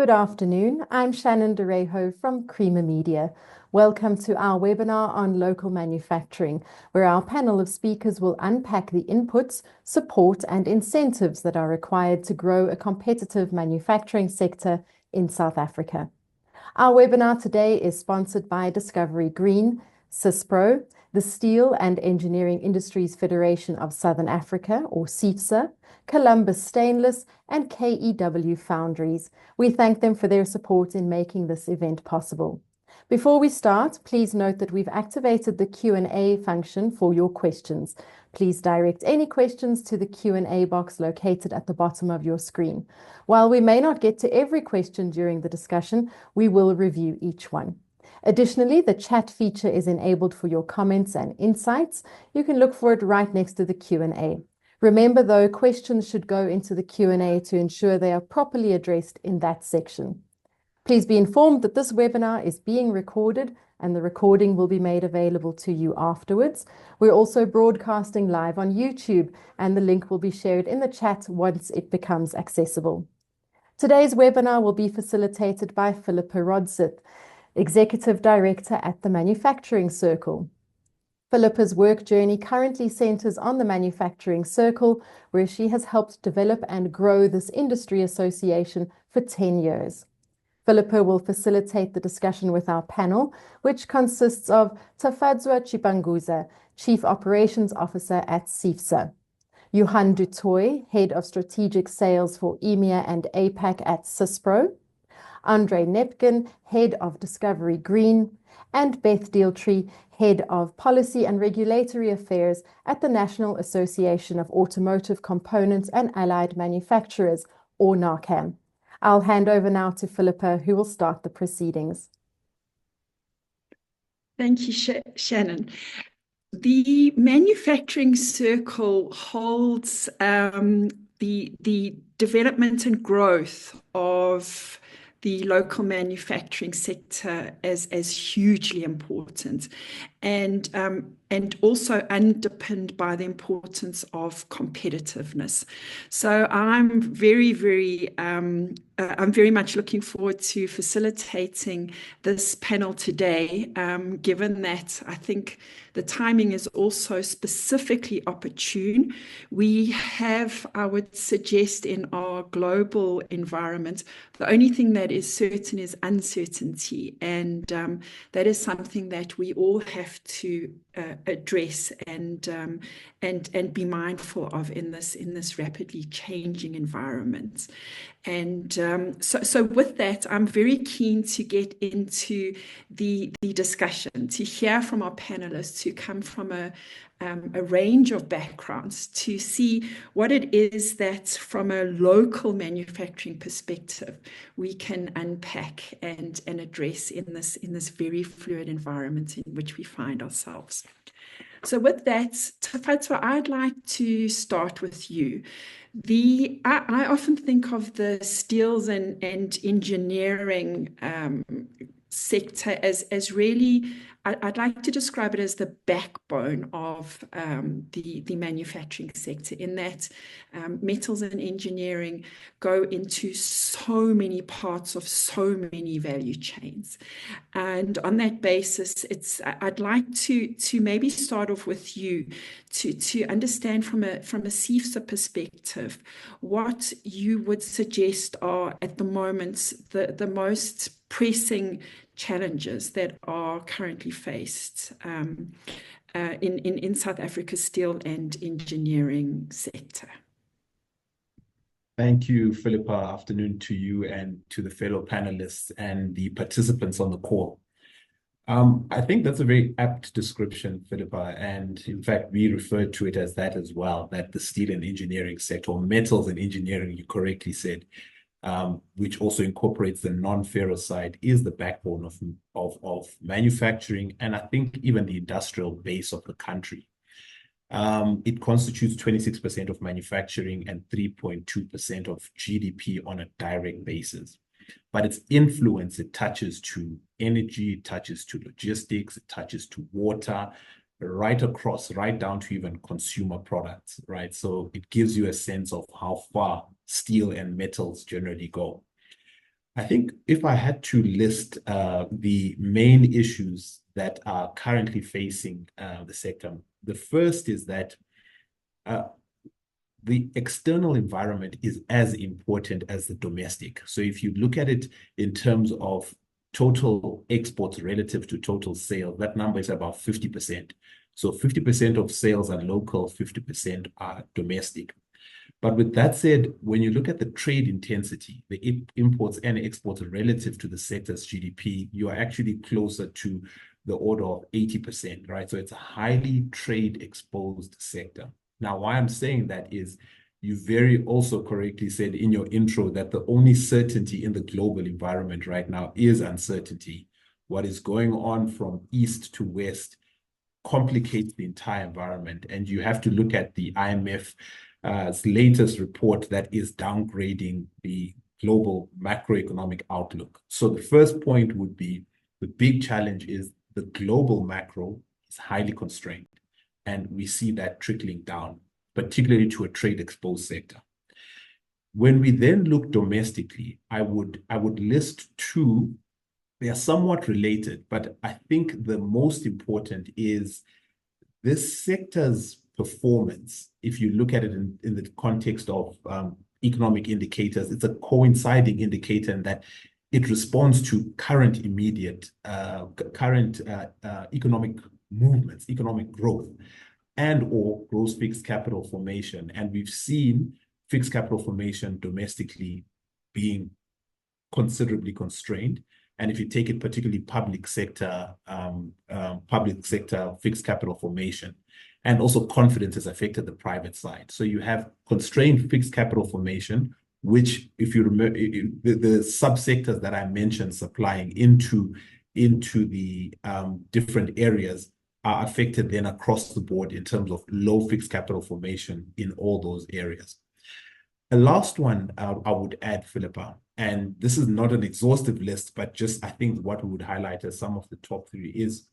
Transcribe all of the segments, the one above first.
Good afternoon. I'm Shannon Derejo from Creamer Media. Welcome to our webinar on local manufacturing, where our panel of speakers will unpack the inputs, support, and incentives that are required to grow a competitive manufacturing sector in South Africa. Our webinar today is sponsored by Discovery Green, CISPRO, the Steel and Engineering Industries Federation of Southern Africa, or CIFSA, Columbus Stainless, and KEW Foundries. We thank them for their support in making this event possible. Before we start, please note that we've activated the Q&A function for your questions. Please direct any questions to the Q&A box located at the bottom of your screen. While we may not get to every question during the discussion, we will review each one. Additionally, the chat feature is enabled for your comments and insights. You can look for it right next to the Q&A. Remember, though, questions should go into the Q&A to ensure they are properly addressed in that section. Please be informed that this webinar is being recorded and the recording will be made available to you afterwards. We're also broadcasting live on YouTube, and the link will be shared in the chat once it becomes accessible. Today's webinar will be facilitated by Philippa Rodsith, Executive Director at the Manufacturing Circle. Philippa's work journey currently centers on the Manufacturing Circle, where she has helped develop and grow this industry association for 10 years. Philippa will facilitate the discussion with our panel, which consists of Tafadzwa Chipanguza, Chief Operations Officer at CIFSA, Johan du Toit, Head of Strategic Sales for EMEA and APAC at CISPRO, Andre Nepkin, Head of Discovery Green, and Beth Dealtree, Head of Policy and Regulatory Affairs at the National Association of Automotive Components and Allied Manufacturers, or NAACAM. I'll hand over now to Philippa, who will start the proceedings. Thank you, Shannon. The Manufacturing Circle holds the development and growth of the local manufacturing sector as hugely important, and also underpinned by the importance of competitiveness. So I'm very much looking forward to facilitating this panel today, given that I think the timing is also specifically opportune. We have, I would suggest, in our global environment, the only thing that is certain is uncertainty, and that is something that we all have to address and be mindful of in this rapidly changing environment. And so with that, I'm very keen to get into the discussion, to hear from our panelists who come from a range of backgrounds, to see what it is that from a local manufacturing perspective we can unpack and address in this very fluid environment in which we find ourselves. So with that, Tafadzwa, I'd like to start with you. I often think of the steels and engineering sector as really, I'd like to describe it as the backbone of the manufacturing sector, in that metals and engineering go into so many parts of so many value chains. And on that basis, I'd like to maybe start off with you to understand from a CIFSA perspective what you would suggest are at the moment the most pressing challenges that are currently faced in South Africa's steel and engineering sector. Thank you, Philippa. Afternoon to you and to the fellow panelists and the participants on the call. I think that's a very apt description, Philippa, and in fact, we refer to it as that as well, that the steel and engineering sector, or metals and engineering, you correctly said, which also incorporates the non-ferrous side, is the backbone of manufacturing, and I think even the industrial base of the country. It constitutes 26% of manufacturing and 3.2% of GDP on a direct basis. But its influence, it touches to energy, it touches to logistics, it touches to water, right across, right down to even consumer products, right? So it gives you a sense of how far steel and metals generally go. I think if I had to list the main issues that are currently facing the sector, the first is that uh, the external environment is as important as the domestic. So if you look at it in terms of total exports relative to total sales, that number is about 50%. So 50% of sales are local, 50% are domestic. But with that said, when you look at the trade intensity, the imports and exports relative to the sector's GDP, you are actually closer to the order of 80%, right? So it's a highly trade exposed sector. Now, why I'm saying that is you very also correctly said in your intro that the only certainty in the global environment right now is uncertainty. What is going on from east to west complicates the entire environment. And you have to look at the IMF latest report that is downgrading the global macroeconomic outlook. So the first point would be the big challenge is the global macro is highly constrained. And we see that trickling down, particularly to a trade exposed sector. When we then look domestically, I would list two. They are somewhat related, but I think the most important is this sector's performance. If you look at it in the context of economic indicators, it's a coinciding indicator in that it responds to current economic movements, economic growth, and or gross fixed capital formation. And we've seen fixed capital formation domestically being considerably constrained. And if you take it particularly public sector fixed capital formation, and also confidence has affected the private side. So you have constrained fixed capital formation, which, if you remember, the subsectors that I mentioned supplying into the different areas are affected then across the board in terms of low fixed capital formation in all those areas. The last one I would add, Philippa, and this is not an exhaustive list, but just I think what we would highlight as some of the top three is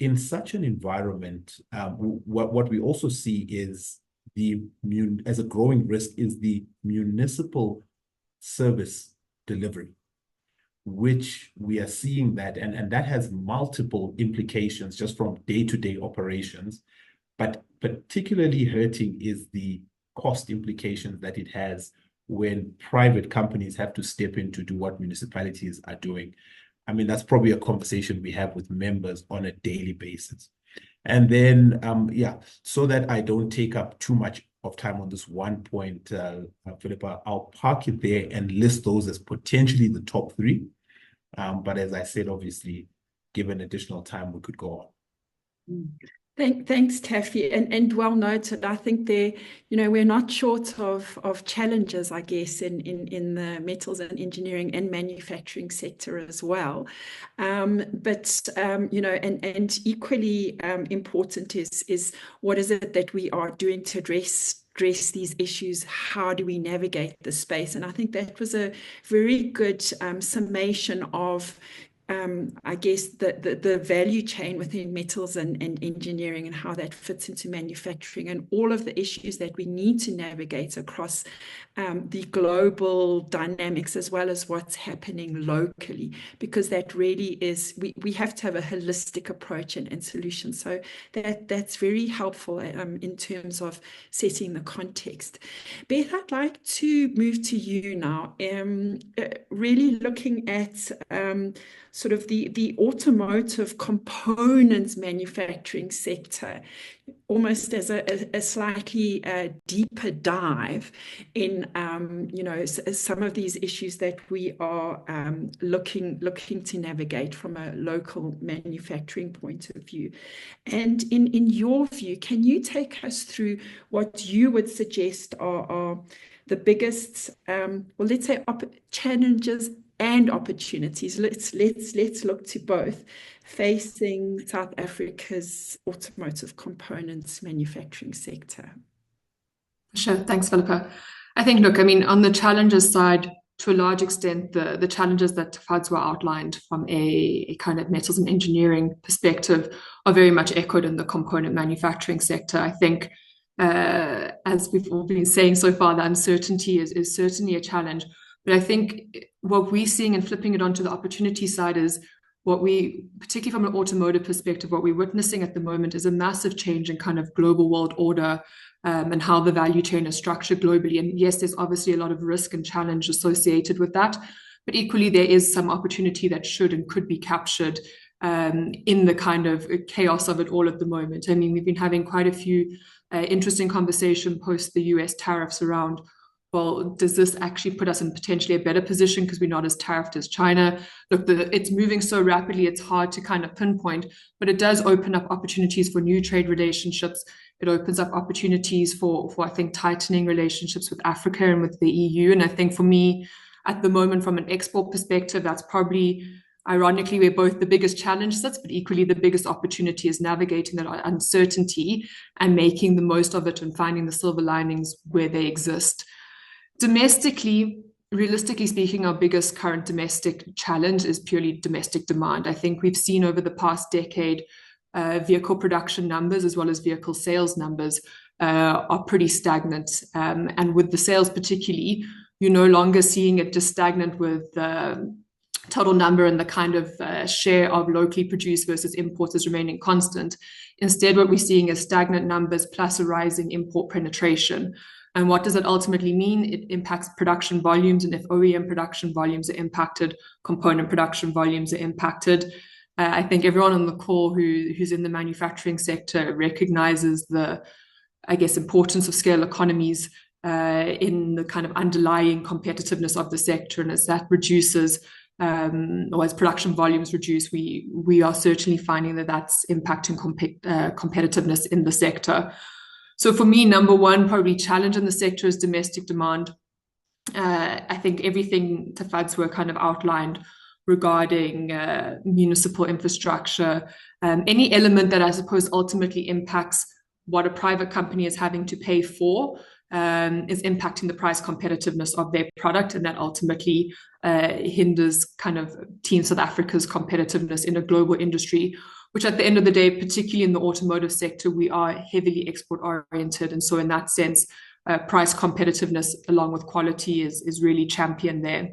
in such an environment, what we also see is as a growing risk is the municipal service delivery, which we are seeing that, and that has multiple implications just from day-to-day operations, but particularly hurting is the cost implications that it has when private companies have to step in to do what municipalities are doing. I mean, that's probably a conversation we have with members on a daily basis. And then, so that I don't take up too much of time on this one point, Philippa, I'll park it there and list those as potentially the top three. But as I said, obviously, given additional time, we could go on. Thanks, Taffy, and well noted. I think we're not short of challenges, I guess, in the metals and engineering and manufacturing sector as well. But and equally important is what is it that we are doing to address these issues? How do we navigate the space? And I think that was a very good summation of I guess the value chain within metals and engineering and how that fits into manufacturing and all of the issues that we need to navigate across the global dynamics as well as what's happening locally, because that really is, we have to have a holistic approach and solution. So that's very helpful in terms of setting the context. Beth, I'd like to move to you now, really looking at sort of the automotive components manufacturing sector, almost as a slightly deeper dive in some of these issues that we are looking to navigate from a local manufacturing point of view. And in your view, can you take us through what you would suggest are the biggest, let's say, challenges and opportunities? Let's look to both facing South Africa's automotive components manufacturing sector. Sure, thanks, Philippa. I think, look, I mean, on the challenges side, to a large extent, the challenges that Fadswa outlined from a kind of metals and engineering perspective are very much echoed in the component manufacturing sector. I think, as we've all been saying so far, the uncertainty is certainly a challenge. But I think what we're seeing and flipping it onto the opportunity side is what we, particularly from an automotive perspective, what we're witnessing at the moment is a massive change in kind of global world order, and how the value chain is structured globally. And yes, there's obviously a lot of risk and challenge associated with that, but equally there is some opportunity that should and could be captured in the kind of chaos of it all at the moment. I mean, we've been having quite a few interesting conversation post the US tariffs around, well, does this actually put us in potentially a better position because we're not as tariffed as China? Look, it's moving so rapidly, it's hard to kind of pinpoint, but it does open up opportunities for new trade relationships. It opens up opportunities for I think, tightening relationships with Africa and with the EU. And I think for me, at the moment, from an export perspective, that's probably, ironically, where both the biggest challenge sits, but equally the biggest opportunity is navigating that uncertainty and making the most of it and finding the silver linings where they exist. Domestically, realistically speaking, our biggest current domestic challenge is purely domestic demand. I think we've seen over the past decade, vehicle production numbers as well as vehicle sales numbers are pretty stagnant. And with the sales particularly, you're no longer seeing it just stagnant with total number and the kind of share of locally produced versus imports is remaining constant. Instead, what we're seeing is stagnant numbers plus a rising import penetration. And what does it ultimately mean? It impacts production volumes. And if OEM production volumes are impacted, component production volumes are impacted. I think everyone on the call who's in the manufacturing sector recognizes the, I guess, importance of scale economies in the kind of underlying competitiveness of the sector. And as that reduces, or as production volumes reduce, we are certainly finding that that's impacting competitiveness in the sector. So for me, number one, probably challenge in the sector is domestic demand. I think everything Tafadzwa kind of outlined regarding municipal infrastructure, any element that I suppose ultimately impacts what a private company is having to pay for, is impacting the price competitiveness of their product, and that ultimately hinders kind of Team South Africa's competitiveness in a global industry, which at the end of the day, particularly in the automotive sector, we are heavily export oriented. And so in that sense, price competitiveness along with quality is really championed there.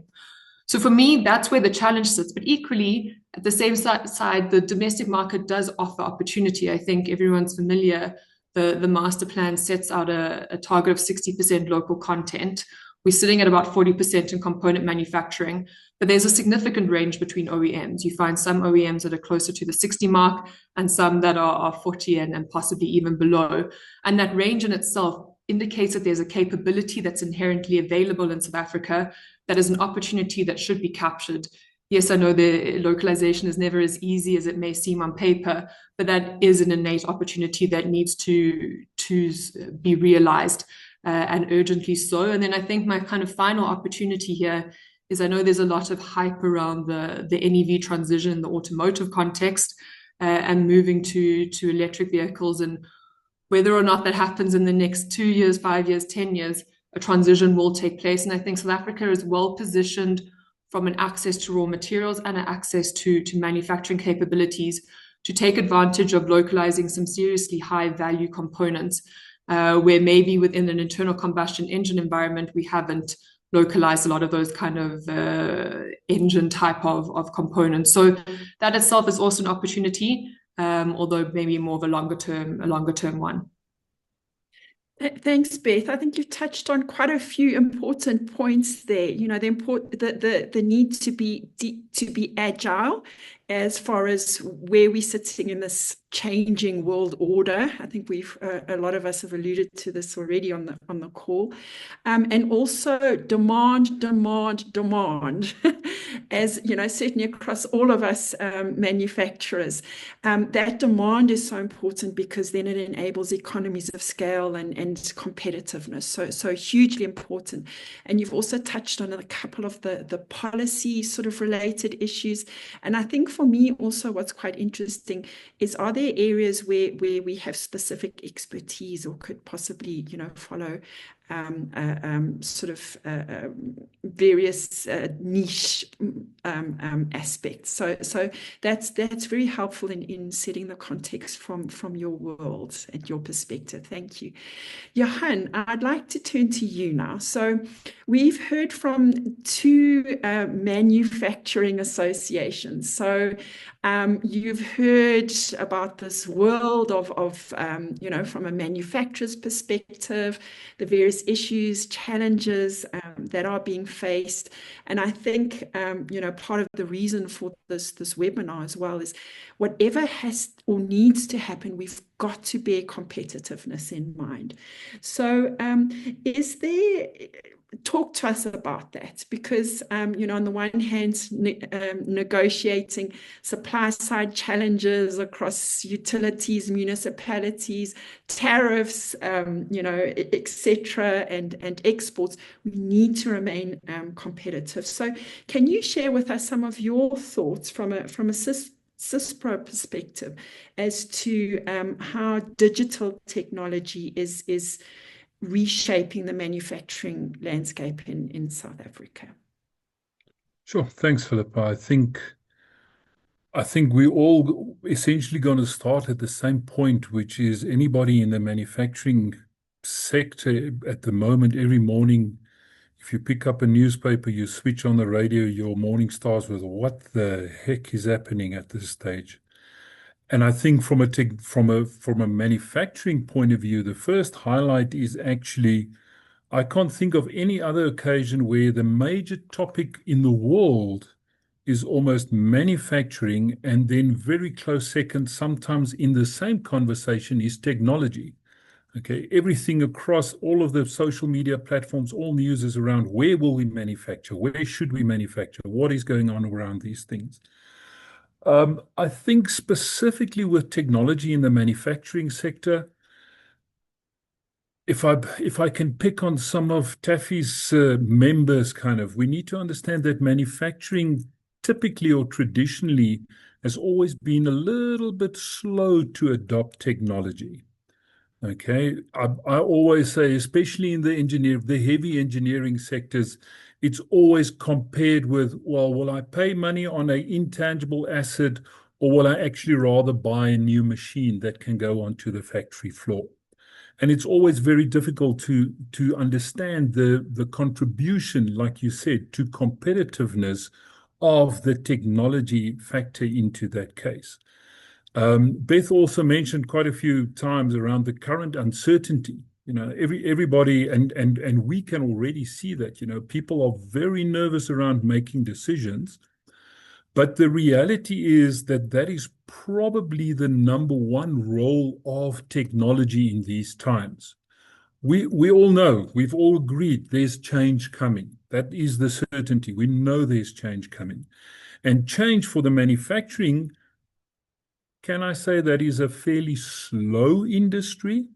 So for me, that's where the challenge sits. But equally, at the same side, the domestic market does offer opportunity. I think everyone's familiar. The master plan sets out a target of 60% local content. We're sitting at about 40% in component manufacturing, but there's a significant range between OEMs. You find some OEMs that are closer to the 60 mark and some that are 40 and possibly even below. And that range in itself indicates that there's a capability that's inherently available in South Africa that is an opportunity that should be captured. Yes, I know the localization is never as easy as it may seem on paper, but that is an innate opportunity that needs to be realized, and urgently so. And then I think my kind of final opportunity here is, I know there's a lot of hype around the NEV transition in the automotive context, and moving to electric vehicles, and whether or not that happens in the next 2 years, 5 years, 10 years, a transition will take place. And I think South Africa is well positioned from an access to raw materials and an access to manufacturing capabilities to take advantage of localizing some seriously high value components, where maybe within an internal combustion engine environment, we haven't localized a lot of those kind of engine type of components. So that itself is also an opportunity, although maybe more of a longer term one. Thanks, Beth. I think you touched on quite a few important points there. You know, the need to be agile as far as where we're sitting in this changing world order. I think a lot of us have alluded to this already on the call, and also demand, as you know, certainly across all of us manufacturers. That demand is so important because then it enables economies of scale and competitiveness. So hugely important. And you've also touched on a couple of the policy sort of related issues. And I think for me also what's quite interesting is, are there areas where we have specific expertise or could possibly, you know, follow various niche aspects. So that's very helpful in setting the context from your world and your perspective. Thank you. Johan, I'd like to turn to you now. So we've heard from two manufacturing associations. So you've heard about this world of from a manufacturer's perspective, the various issues, challenges that are being faced. And I think, part of the reason for this webinar as well is whatever has or needs to happen, we've got to bear competitiveness in mind. So talk to us about that, because, on the one hand, negotiating supply side challenges across utilities, municipalities, tariffs, etc., and exports, we need to remain competitive. So can you share with us some of your thoughts from a CISPRO perspective as to how digital technology is reshaping the manufacturing landscape in South Africa? Sure. Thanks, Philippa. I think we're all essentially going to start at the same point, which is anybody in the manufacturing sector at the moment, every morning, if you pick up a newspaper, you switch on the radio, your morning starts with what the heck is happening at this stage. And I think from a manufacturing point of view, the first highlight is actually, I can't think of any other occasion where the major topic in the world is almost manufacturing, and then very close second, sometimes in the same conversation, is technology. Okay, everything across all of the social media platforms, all news is around where will we manufacture, where should we manufacture, what is going on around these things. I think specifically with technology in the manufacturing sector, if I can pick on some of Taffy's members, we need to understand that manufacturing typically or traditionally has always been a little bit slow to adopt technology. Okay, I always say, especially in the heavy engineering sectors, it's always compared with, well, will I pay money on an intangible asset, or will I actually rather buy a new machine that can go onto the factory floor? And it's always very difficult to understand the contribution, like you said, to competitiveness of the technology factor into that case. Beth also mentioned quite a few times around the current uncertainty. Everybody, and we can already see that, people are very nervous around making decisions. But the reality is that is probably the number one role of technology in these times. We all know, we've all agreed there's change coming. That is the certainty. We know there's change coming. And change for the manufacturing, can I say that is a fairly slow industry?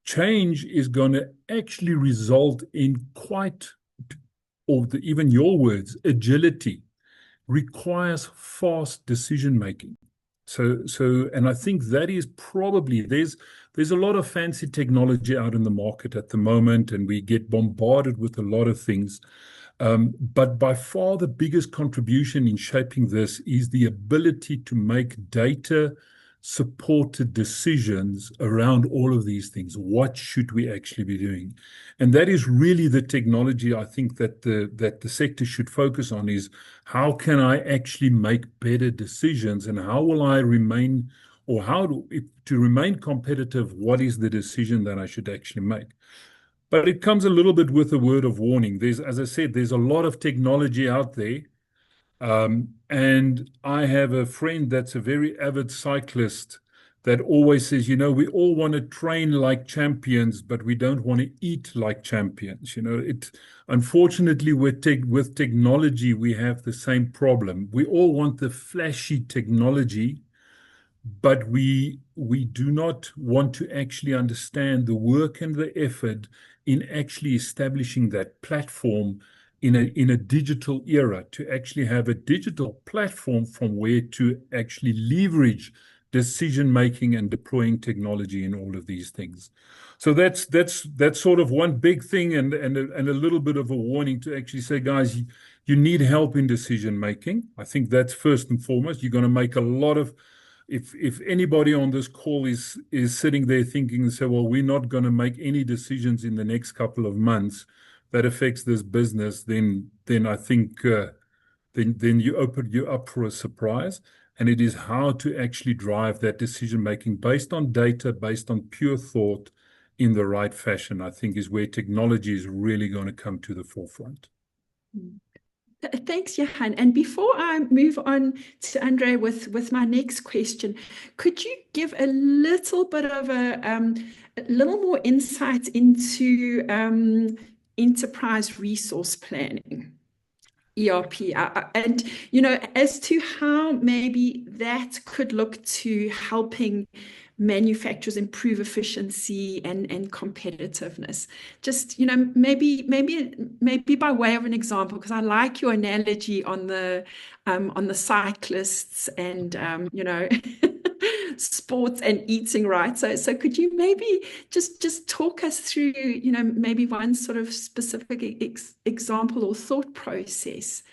Change is going to actually result in even your words, agility, requires fast decision making. And I think that is probably, there's a lot of fancy technology out in the market at the moment, and we get bombarded with a lot of things. But by far the biggest contribution in shaping this is the ability to make data-supported decisions around all of these things. What should we actually be doing? And that is really the technology I think that the sector should focus on, is how can I actually make better decisions, and how will I remain, or to remain competitive, what is the decision that I should actually make? But it comes a little bit with a word of warning. As I said, there's a lot of technology out there. And I have a friend that's a very avid cyclist that always says, we all want to train like champions, but we don't want to eat like champions. Unfortunately, with technology, we have the same problem. We all want the flashy technology, but we do not want to actually understand the work and the effort in actually establishing that platform in a digital era, to actually have a digital platform from where to actually leverage decision making and deploying technology in all of these things. So that's sort of one big thing, and a little bit of a warning to actually say, guys, You need help in decision making. I think that's first and foremost. You're going to make a lot of, if anybody on this call is sitting there thinking and say, well, we're not going to make any decisions in the next couple of months that affects this business, then I think then you open you up for a surprise. And it is how to actually drive that decision making based on data, based on pure thought in the right fashion, I think is where technology is really going to come to the forefront. Thanks, Johan. And before I move on to Andre with my next question, could you give a little bit of a little more insight into enterprise resource planning? ERP, and as to how maybe that could look to helping manufacturers improve efficiency and competitiveness. Just maybe by way of an example, because I like your analogy on the cyclists and sports and eating right. So could you maybe just talk us through maybe one sort of specific example or thought process?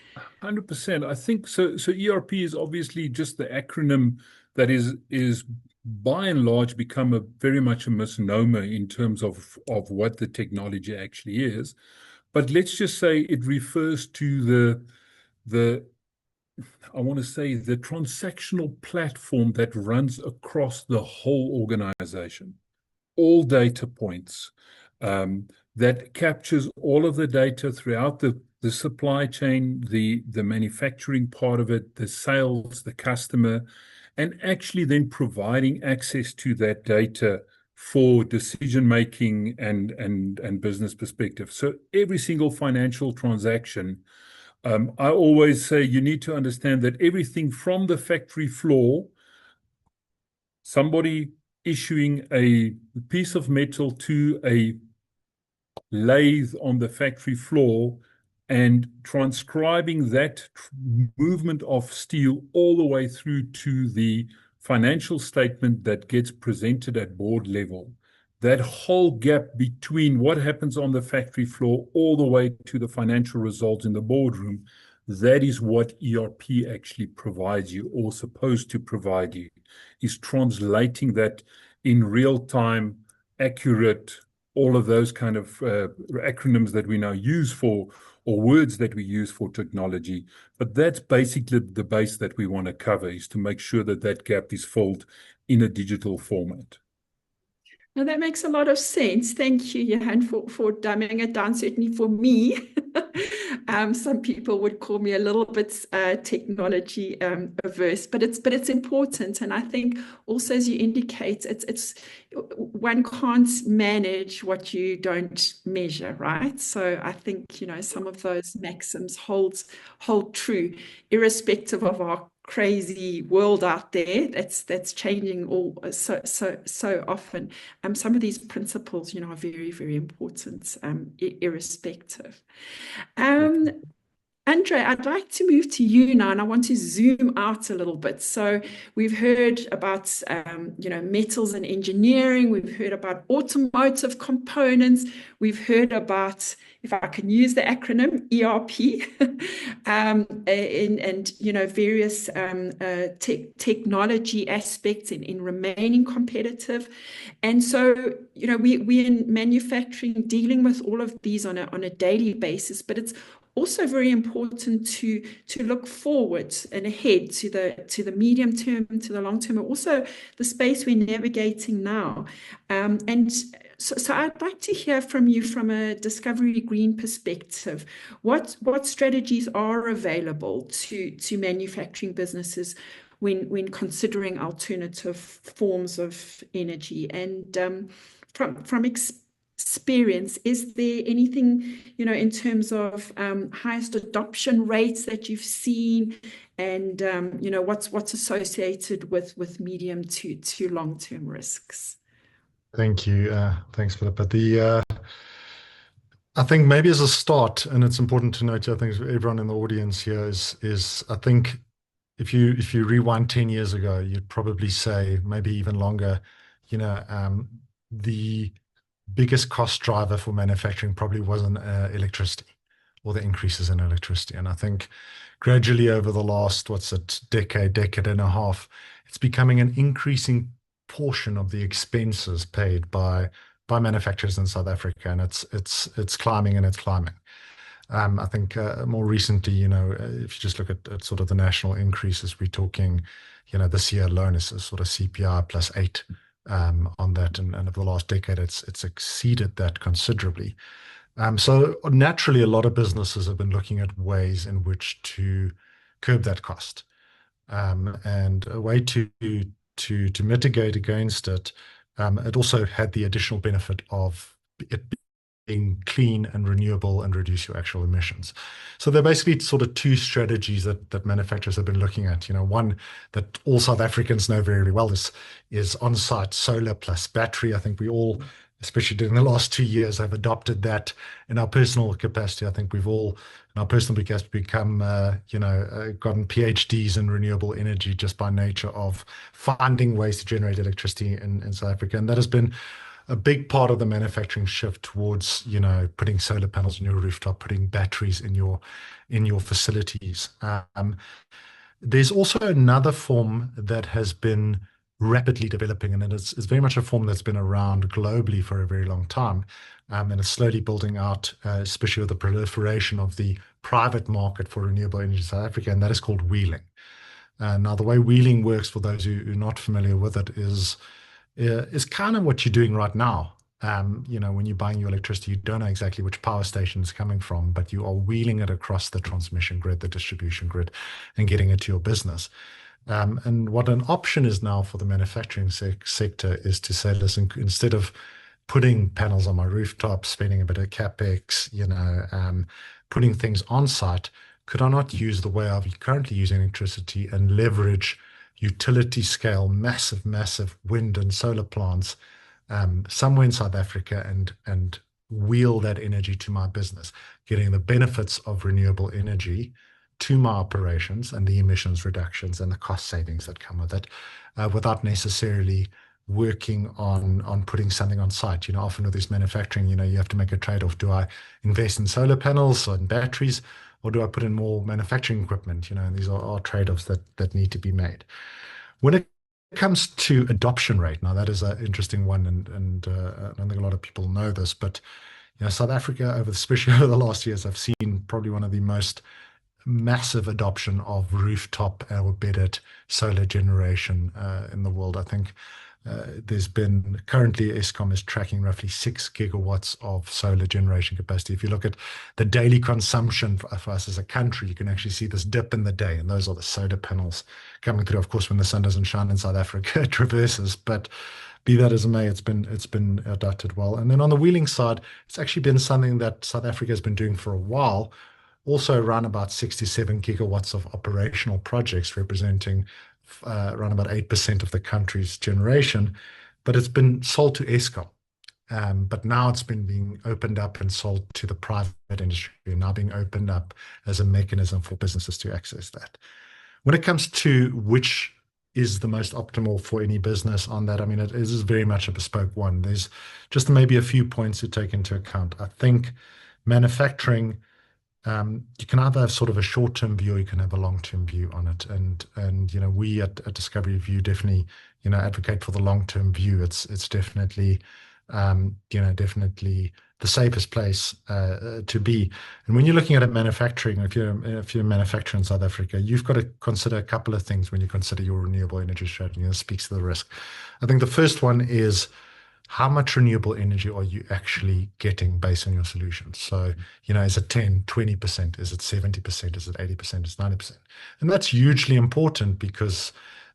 100%. I think so. So ERP is obviously just the acronym that is by and large become very much a misnomer in terms of what the technology actually is. But let's just say it refers to I want to say the transactional platform that runs across the whole organization, all data points, that captures all of the data throughout the supply chain, the manufacturing part of it, the sales, the customer, and actually then providing access to that data for decision making and business perspective. So every single financial transaction, I always say you need to understand that everything from the factory floor, somebody issuing a piece of metal to a lathe on the factory floor and transcribing that movement of steel all the way through to the financial statement that gets presented at board level. That whole gap between what happens on the factory floor all the way to the financial results in the boardroom, that is what ERP actually provides you, or supposed to provide you, is translating that in real time, accurate, all of those kind of acronyms that we now use for, or words that we use for technology. But that's basically the base that we want to cover, is to make sure that that gap is filled in a digital format. Now that makes a lot of sense. Thank you, Johan, for dumbing it down, certainly for me. Some people would call me a little bit technology averse, but it's important. And I think also, as you indicate, it's one can't manage what you don't measure, right? So I think some of those maxims hold true, irrespective of our crazy world out there that's changing all so often. Some of these principles, are very, very important, irrespective. Andre, I'd like to move to you now, and I want to zoom out a little bit. So we've heard about, metals and engineering. We've heard about automotive components. We've heard about, if I can use the acronym, ERP, and various technology aspects in remaining competitive. And so, we in manufacturing dealing with all of these on a daily basis, but it's also very important to look forward and ahead to the medium term, to the long term, and also the space we're navigating now. And so I'd like to hear from you from a Discovery Green perspective. What strategies are available to manufacturing businesses when considering alternative forms of energy? And from experience, is there anything in terms of highest adoption rates that you've seen, and what's associated with medium to long-term risks? Thank you. Thanks, Philippa. I think maybe as a start, and it's important to note, I think everyone in the audience here is I think if you rewind 10 years ago, you'd probably say, maybe even longer, the biggest cost driver for manufacturing probably wasn't electricity or the increases in electricity. And I think gradually over the last, decade and a half, it's becoming an increasing portion of the expenses paid by manufacturers in South Africa, and it's climbing and it's climbing. I think more recently, if you just look at sort of the national increases, we're talking, this year alone is a sort of CPI +8 on that, and over the last decade, it's exceeded that considerably. So naturally, a lot of businesses have been looking at ways in which to curb that cost, and a way to mitigate against it. It also had the additional benefit of it being clean and renewable and reduce your actual emissions. So there are basically sort of two strategies that manufacturers have been looking at. One that all South Africans know very, very well is on-site solar plus battery. I think we all, especially during the last 2 years, have adopted that in our personal capacity. I think we've all, in our personal capacity, become, gotten PhDs in renewable energy just by nature of finding ways to generate electricity in South Africa. And that has been a big part of the manufacturing shift towards, putting solar panels on your rooftop, putting batteries in your facilities. There's also another form that has been rapidly developing, and it's very much a form that's been around globally for a very long time, and it's slowly building out, especially with the proliferation of the private market for renewable energy in South Africa, and that is called wheeling. Now, the way wheeling works, for those who are not familiar with it, is kind of what you're doing right now. When you're buying your electricity, you don't know exactly which power station it's coming from, but you are wheeling it across the transmission grid, the distribution grid, and getting it to your business. And what an option is now for the manufacturing sector is to say, listen, instead of putting panels on my rooftop, spending a bit of capex, putting things on site, could I not use the way I'm currently using electricity and leverage utility scale, massive wind and solar plants somewhere in South Africa and wheel that energy to my business, getting the benefits of renewable energy to my operations and the emissions reductions and the cost savings that come with it, without necessarily working on putting something on site. Often with this manufacturing, you have to make a trade-off. Do I invest in solar panels and batteries, or do I put in more manufacturing equipment? And these are trade-offs that need to be made. When it comes to adoption rate, now that is an interesting one, and I don't think a lot of people know this, but South Africa, especially over the last years, I've seen probably one of the most massive adoption of rooftop or bedded solar generation in the world. I think there's been, currently Eskom is tracking roughly 6 gigawatts of solar generation capacity. If you look at the daily consumption for us as a country, you can actually see this dip in the day, and those are the solar panels coming through. Of course, when the sun doesn't shine in South Africa, it reverses, but be that as it may, it's been adopted well. And then on the wheeling side, it's actually been something that South Africa has been doing for a while, also around about 67 gigawatts of operational projects, representing around about 8% of the country's generation, but it's been sold to Eskom. But now it's been being opened up and sold to the private industry, and now being opened up as a mechanism for businesses to access that. When it comes to which is the most optimal for any business on that, I mean, it is very much a bespoke one. There's just maybe a few points to take into account. I think manufacturing, you can either have sort of a short-term view or you can have a long-term view on it. And we at Discovery View definitely, advocate for the long-term view. It's definitely, definitely the safest place to be. And when you're looking at manufacturing, if you're a manufacturer in South Africa, you've got to consider a couple of things when you consider your renewable energy strategy. It speaks to the risk. I think the first one is, how much renewable energy are you actually getting based on your solutions? So, is it 10, 20%? Is it 70%? Is it 80%? Is it 90%? And that's hugely important, because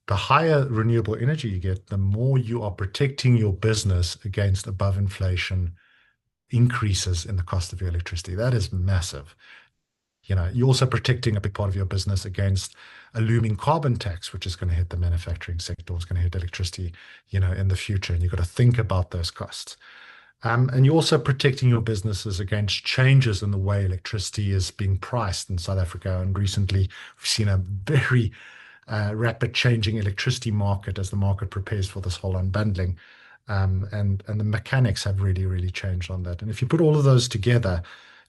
the higher renewable energy you get, the more you are protecting your business against above inflation increases in the cost of your electricity. That is massive. You're also protecting a big part of your business against a looming carbon tax, which is going to hit the manufacturing sector, it's going to hit electricity, in the future. And you've got to think about those costs. And you're also protecting your businesses against changes in the way electricity is being priced in South Africa. And recently, we've seen a very rapid changing electricity market as the market prepares for this whole unbundling. And the mechanics have really, really changed on that. And if you put all of those together,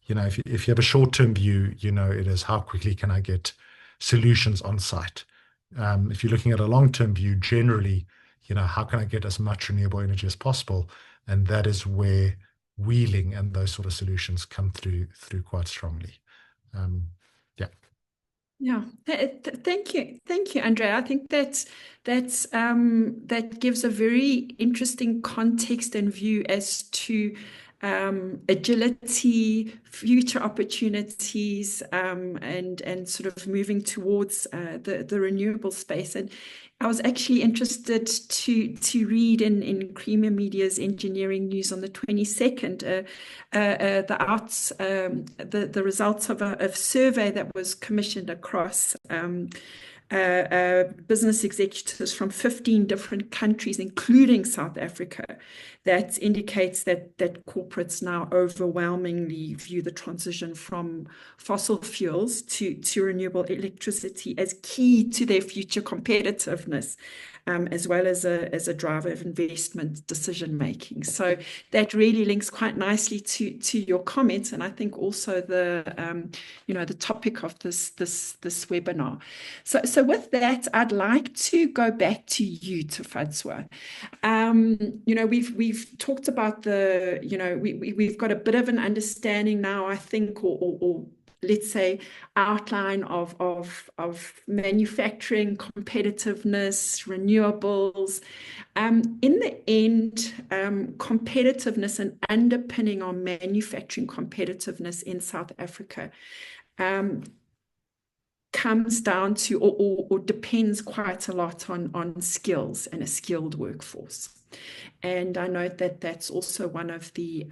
if you have a short-term view, it is how quickly can I get solutions on site. If you're looking at a long-term view, generally, how can I get as much renewable energy as possible? And that is where wheeling and those sort of solutions come through quite strongly. Yeah. Yeah, thank you, Andrea. I think that gives a very interesting context and view as to agility, future opportunities, and sort of moving towards the renewable space. And I was actually interested to read in Creamer Media's engineering news on the 22nd the results of a survey that was commissioned across business executives from 15 different countries, including South Africa, that indicates that corporates now overwhelmingly view the transition from fossil fuels to renewable electricity as key to their future competitiveness, as well as a driver of investment decision making. So that really links quite nicely to your comments, and I think also the topic of this webinar. So with that, I'd like to go back to you, Tafadzwa. We've talked about we've got a bit of an understanding now, I think, or let's say outline of manufacturing, competitiveness, renewables. In the end, competitiveness and underpinning on manufacturing competitiveness in South Africa comes down to or depends quite a lot on skills and a skilled workforce. And I know that that's also one of the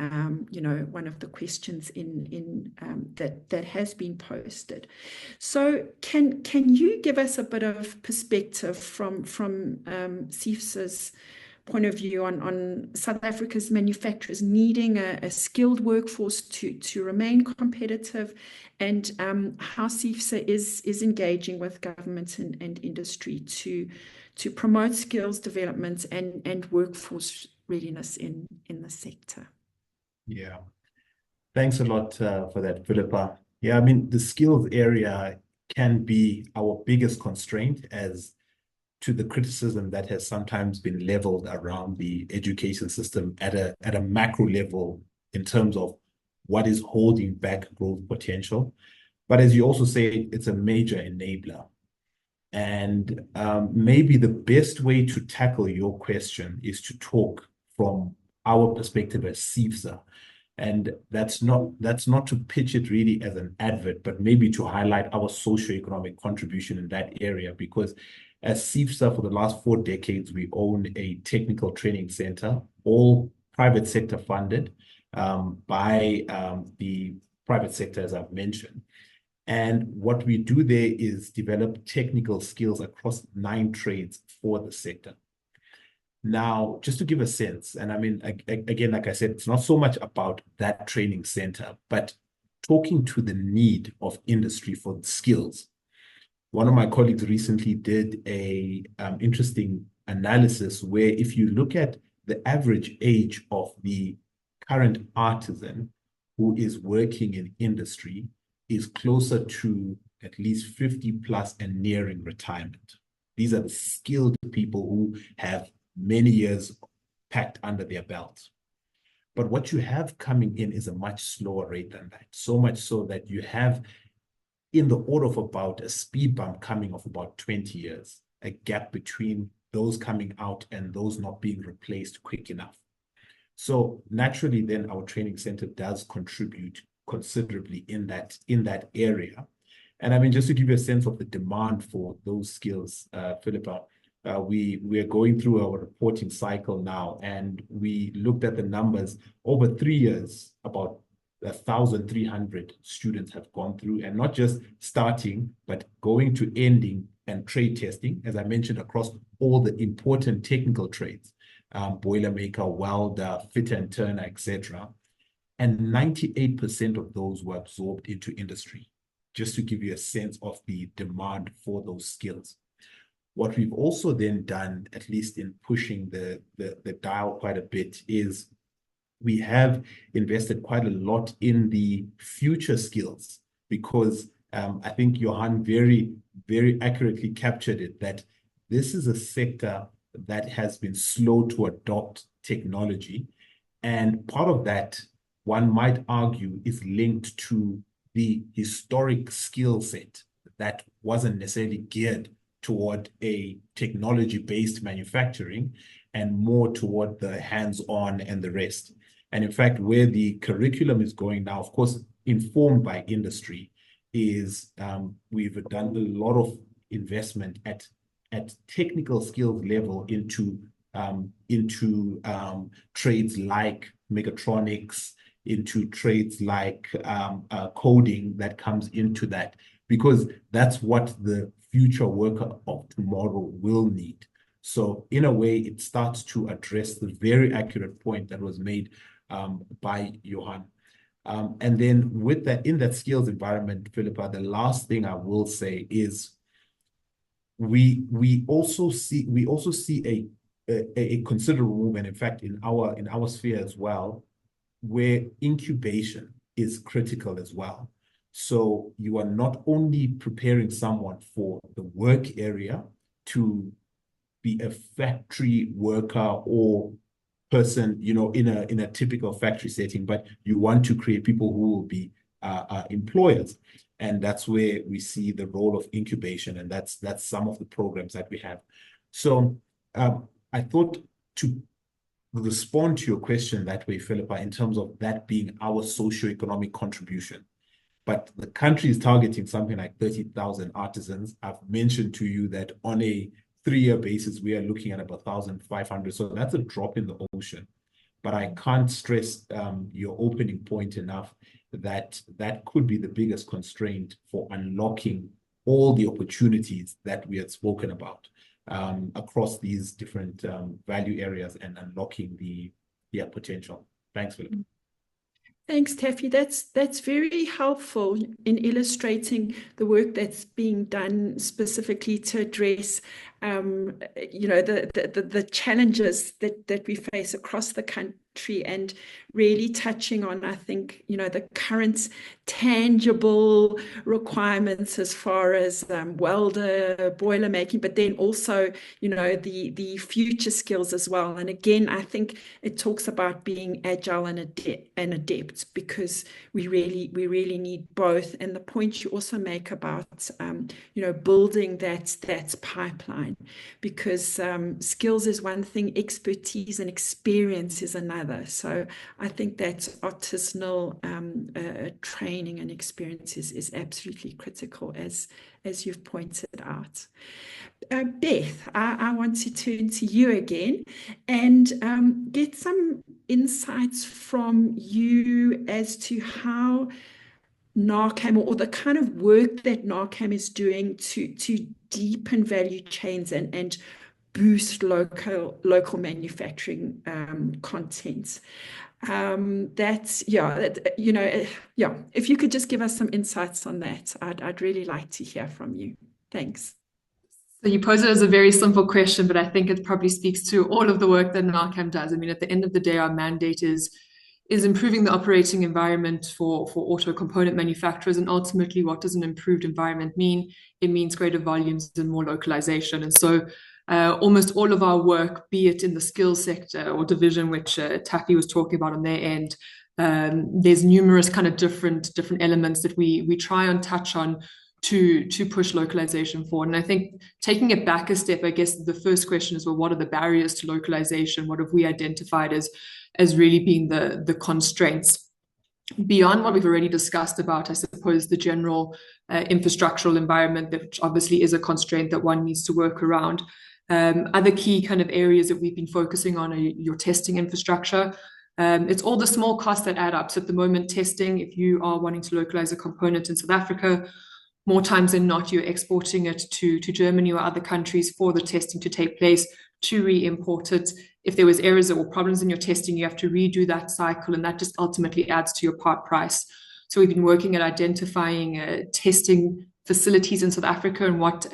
questions in that has been posted. So can you give us a bit of perspective from CIFSA's point of view on South Africa's manufacturers needing a skilled workforce to remain competitive, and how CIFSA is engaging with government and industry to promote skills development and workforce readiness in the sector? Yeah, thanks a lot for that, Philippa. Yeah, I mean, the skills area can be our biggest constraint as to the criticism that has sometimes been leveled around the education system at a macro level in terms of what is holding back growth potential. But as you also say, it's a major enabler. And maybe the best way to tackle your question is to talk from our perspective as CIFSA. And that's not to pitch it really as an advert, but maybe to highlight our socioeconomic contribution in that area, because as CIFSA, for the last 4 decades, we own a technical training center, all private sector funded by the private sector, as I've mentioned. And what we do there is develop technical skills across 9 trades for the sector. Now, just to give a sense, and I mean, again, like I said, it's not so much about that training center, but talking to the need of industry for skills. One of my colleagues recently did a interesting analysis where if you look at the average age of the current artisan who is working in industry is closer to at least 50 plus and nearing retirement. These are the skilled people who have many years packed under their belts. But what you have coming in is a much slower rate than that. So much so that you have in the order of about a speed bump coming of about 20 years, a gap between those coming out and those not being replaced quick enough. So naturally, then our training center does contribute considerably in that area. And I mean, just to give you a sense of the demand for those skills, Philippa, we are going through our reporting cycle now, and we looked at the numbers over 3 years. About 1,300 students have gone through, and not just starting, but going to ending and trade testing, as I mentioned, across all the important technical trades, boilermaker, welder, fitter and turner, etc. And 98% of those were absorbed into industry, just to give you a sense of the demand for those skills. What we've also then done, at least in pushing the dial quite a bit, is we have invested quite a lot in the future skills because I think Johan very, very accurately captured it, that this is a sector that has been slow to adopt technology. And part of that, one might argue, is linked to the historic skill set that wasn't necessarily geared toward a technology-based manufacturing and more toward the hands-on and the rest. And in fact, where the curriculum is going now, of course, informed by industry, is we've done a lot of investment at technical skills level into trades like mechatronics, into trades like coding that comes into that, because that's what the future worker of tomorrow will need. So in a way, it starts to address the very accurate point that was made by Johan. And then with that, in that skills environment, Philippa, the last thing I will say is we also see a considerable movement, in fact, in our sphere as well, where incubation is critical as well. So you are not only preparing someone for the work area to be a factory worker or person, in a typical factory setting, but you want to create people who will be employers. And that's where we see the role of incubation, and that's some of the programs that we have. So I thought to respond to your question that way, Philippa, in terms of that being our socioeconomic contribution. But the country is targeting something like 30,000 artisans. I've mentioned to you that on a 3-year basis, we are looking at about 1,500. So that's a drop in the ocean. But I can't stress your opening point enough that could be the biggest constraint for unlocking all the opportunities that we had spoken about across these different value areas and unlocking the potential. Thanks, Philip. Thanks, Taffy. That's very helpful in illustrating the work that's being done specifically to address, the challenges that we face across the country, and really touching on, I think, the current tangible requirements as far as welder, boiler making, but then also, the future skills as well. And again, I think it talks about being agile and adept, because we really need both. And the point you also make about, building that pipeline, because skills is one thing, expertise and experience is another. So I think that artisanal training and experience is absolutely critical, as you've pointed out. Beth, I want to turn to you again and get some insights from you as to how NARCAM, or the kind of work that NARCAM is doing to deepen value chains and boost local manufacturing contents. If you could just give us some insights on that, I'd really like to hear from you. Thanks. So you pose it as a very simple question, but I think it probably speaks to all of the work that NARCAM does. I mean, at the end of the day, our mandate is improving the operating environment for auto component manufacturers. And ultimately, what does an improved environment mean? It means greater volumes and more localization. And so almost all of our work, be it in the skills sector or division, which Taffy was talking about on their end, there's numerous kind of different elements that we try and touch on to push localization forward. And I think taking it back a step, I guess the first question is, well, what are the barriers to localization? What have we identified as really being the constraints? Beyond what we've already discussed about, I suppose, the general infrastructural environment, which obviously is a constraint that one needs to work around. Other key kind of areas that we've been focusing on are your testing infrastructure. It's all the small costs that add up. So at the moment, testing, if you are wanting to localize a component in South Africa, more times than not, you're exporting it to Germany or other countries for the testing to take place, to re-import it. If there was errors or problems in your testing, you have to redo that cycle, and that just ultimately adds to your part price. So we've been working at identifying testing facilities in South Africa and what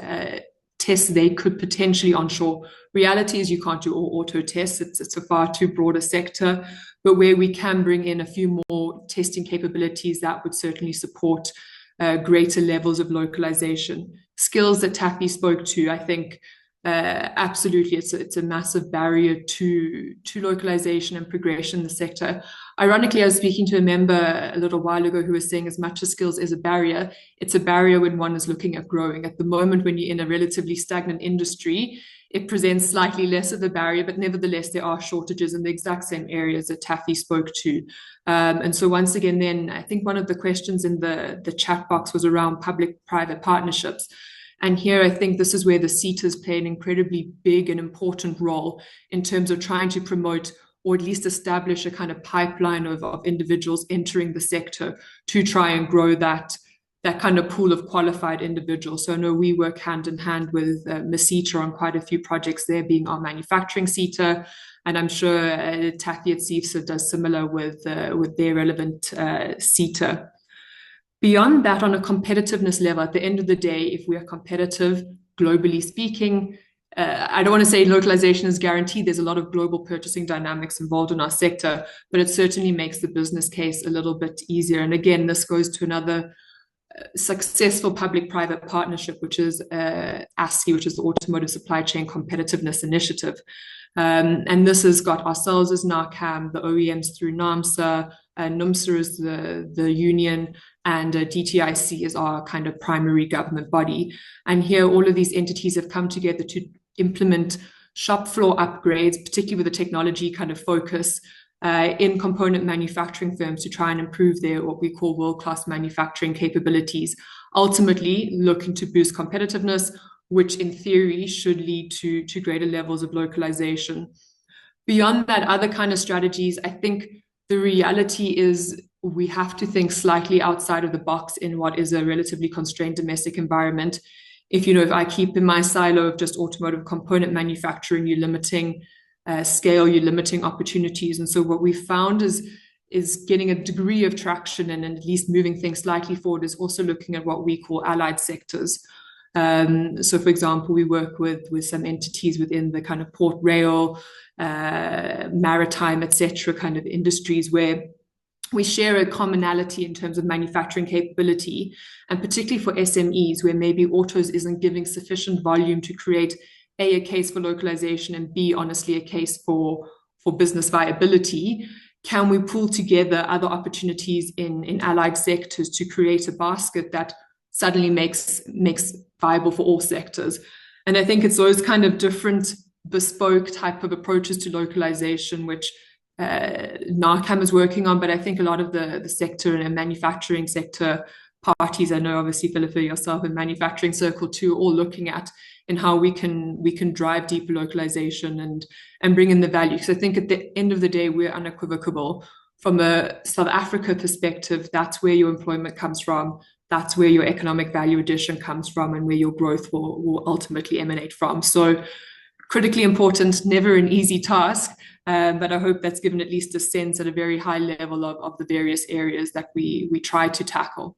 tests they could potentially onshore. Reality is you can't do all auto tests. It's a far too broad a sector, but where we can bring in a few more testing capabilities, that would certainly support greater levels of localization. Skills that Taffy spoke to, I think, absolutely, it's a massive barrier to localization and progression in the sector. Ironically, I was speaking to a member a little while ago who was saying as much as skills is a barrier, it's a barrier when one is looking at growing. At the moment, when you're in a relatively stagnant industry, it presents slightly less of a barrier, but nevertheless, there are shortages in the exact same areas that Taffy spoke to. And so once again, then I think one of the questions in the chat box was around public-private partnerships. And here, I think this is where the CETAs play an incredibly big and important role in terms of trying to promote or at least establish a kind of pipeline of individuals entering the sector to try and grow that kind of pool of qualified individuals. So I know we work hand in hand with CETA on quite a few projects there, being our manufacturing CETA, and I'm sure Taffy at CETA does similar with their relevant CETA. Beyond that, on a competitiveness level, at the end of the day, if we are competitive, globally speaking, I don't want to say localization is guaranteed. There's a lot of global purchasing dynamics involved in our sector, but it certainly makes the business case a little bit easier. And again, this goes to another successful public-private partnership, which is ASCI, which is the Automotive Supply Chain Competitiveness Initiative. And this has got ourselves as NARCAM, the OEMs through NAMSA, NUMSA is the union, and DTIC is our kind of primary government body. And here, all of these entities have come together to implement shop floor upgrades, particularly with a technology kind of focus in component manufacturing firms to try and improve their what we call world-class manufacturing capabilities, ultimately looking to boost competitiveness, which in theory should lead to greater levels of localization. Beyond that, other kind of strategies, I think the reality is we have to think slightly outside of the box in what is a relatively constrained domestic environment. If I keep in my silo of just automotive component manufacturing, you're limiting scale, you're limiting opportunities. And so what we found is getting a degree of traction and at least moving things slightly forward is also looking at what we call allied sectors. So for example, we work with some entities within the kind of port rail, maritime, etc. kind of industries where we share a commonality in terms of manufacturing capability, and particularly for SMEs where maybe autos isn't giving sufficient volume to create a case for localization and B, honestly, a case for business viability. Can we pull together other opportunities in allied sectors to create a basket that suddenly makes viable for all sectors? And I think it's those kind of different bespoke type of approaches to localization, which NARCAM is working on, but I think a lot of the sector and manufacturing sector parties, I know obviously Philippa, yourself in manufacturing circle too, all looking at in how we can drive deeper localization and bring in the value. Because I think at the end of the day, we're unequivocal. From a South Africa perspective, that's where your employment comes from. That's where your economic value addition comes from and where your growth will ultimately emanate from. So critically important, never an easy task, but I hope that's given at least a sense at a very high level of the various areas that we try to tackle.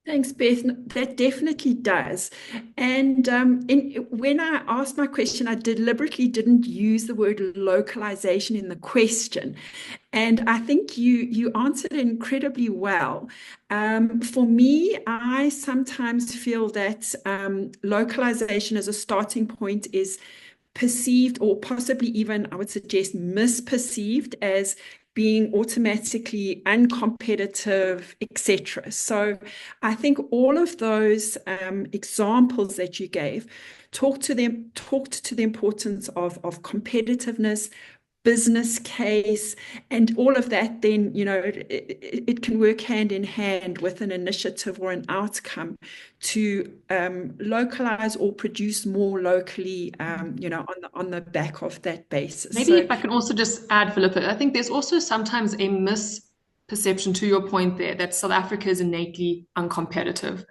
Thanks, Beth. That definitely does. And when I asked my question, I deliberately didn't use the word localization in the question. And I think you answered incredibly well. For me, I sometimes feel that localization as a starting point is perceived, or possibly even, I would suggest, misperceived as being automatically uncompetitive, etc. So I think all of those examples that you gave talked to the importance of competitiveness, business case, and all of that. Then it can work hand in hand with an initiative or an outcome to localize or produce more locally, on the back of that basis. Maybe if I can also just add, Philippa, I think there's also sometimes a misperception to your point there that South Africa is innately uncompetitive.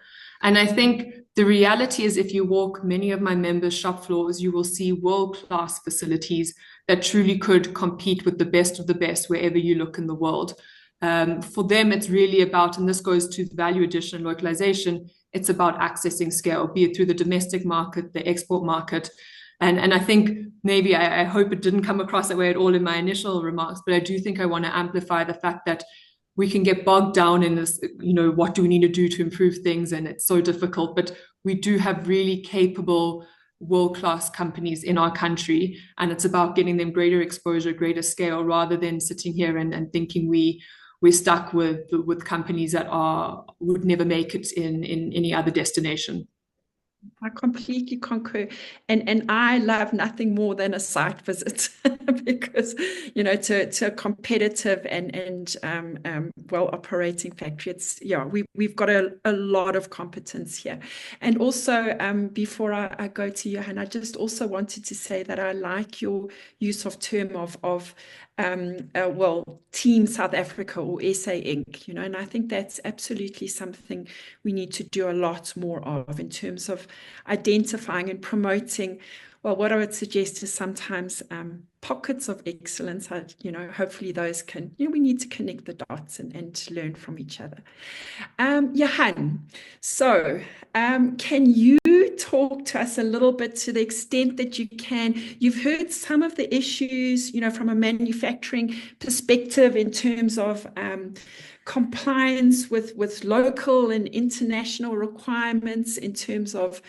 And I think the reality is if you walk many of my members' shop floors, you will see world-class facilities that truly could compete with the best of the best wherever you look in the world. For them, it's really about, and this goes to the value addition and localization, it's about accessing scale, be it through the domestic market, the export market. And I think maybe I hope it didn't come across that way at all in my initial remarks, but I do think I want to amplify the fact that we can get bogged down in this, what do we need to do to improve things? And it's so difficult, but we do have really capable world-class companies in our country, and it's about getting them greater exposure, greater scale, rather than sitting here and thinking we're stuck with companies that would never make it in any other destination. I completely concur. And I love nothing more than a site visit because, to a competitive and well operating factory, we've got a lot of competence here. And also, before I go to Johan, I just also wanted to say that I like your use of term of Team South Africa, or SA Inc., and I think that's absolutely something we need to do a lot more of in terms of identifying and promoting, what I would suggest is sometimes pockets of excellence. Hopefully those we need to connect the dots and learn from each other. Johan, so can you talk to us a little bit, to the extent that you can? You've heard some of the issues, from a manufacturing perspective in terms of compliance with local and international requirements, in terms of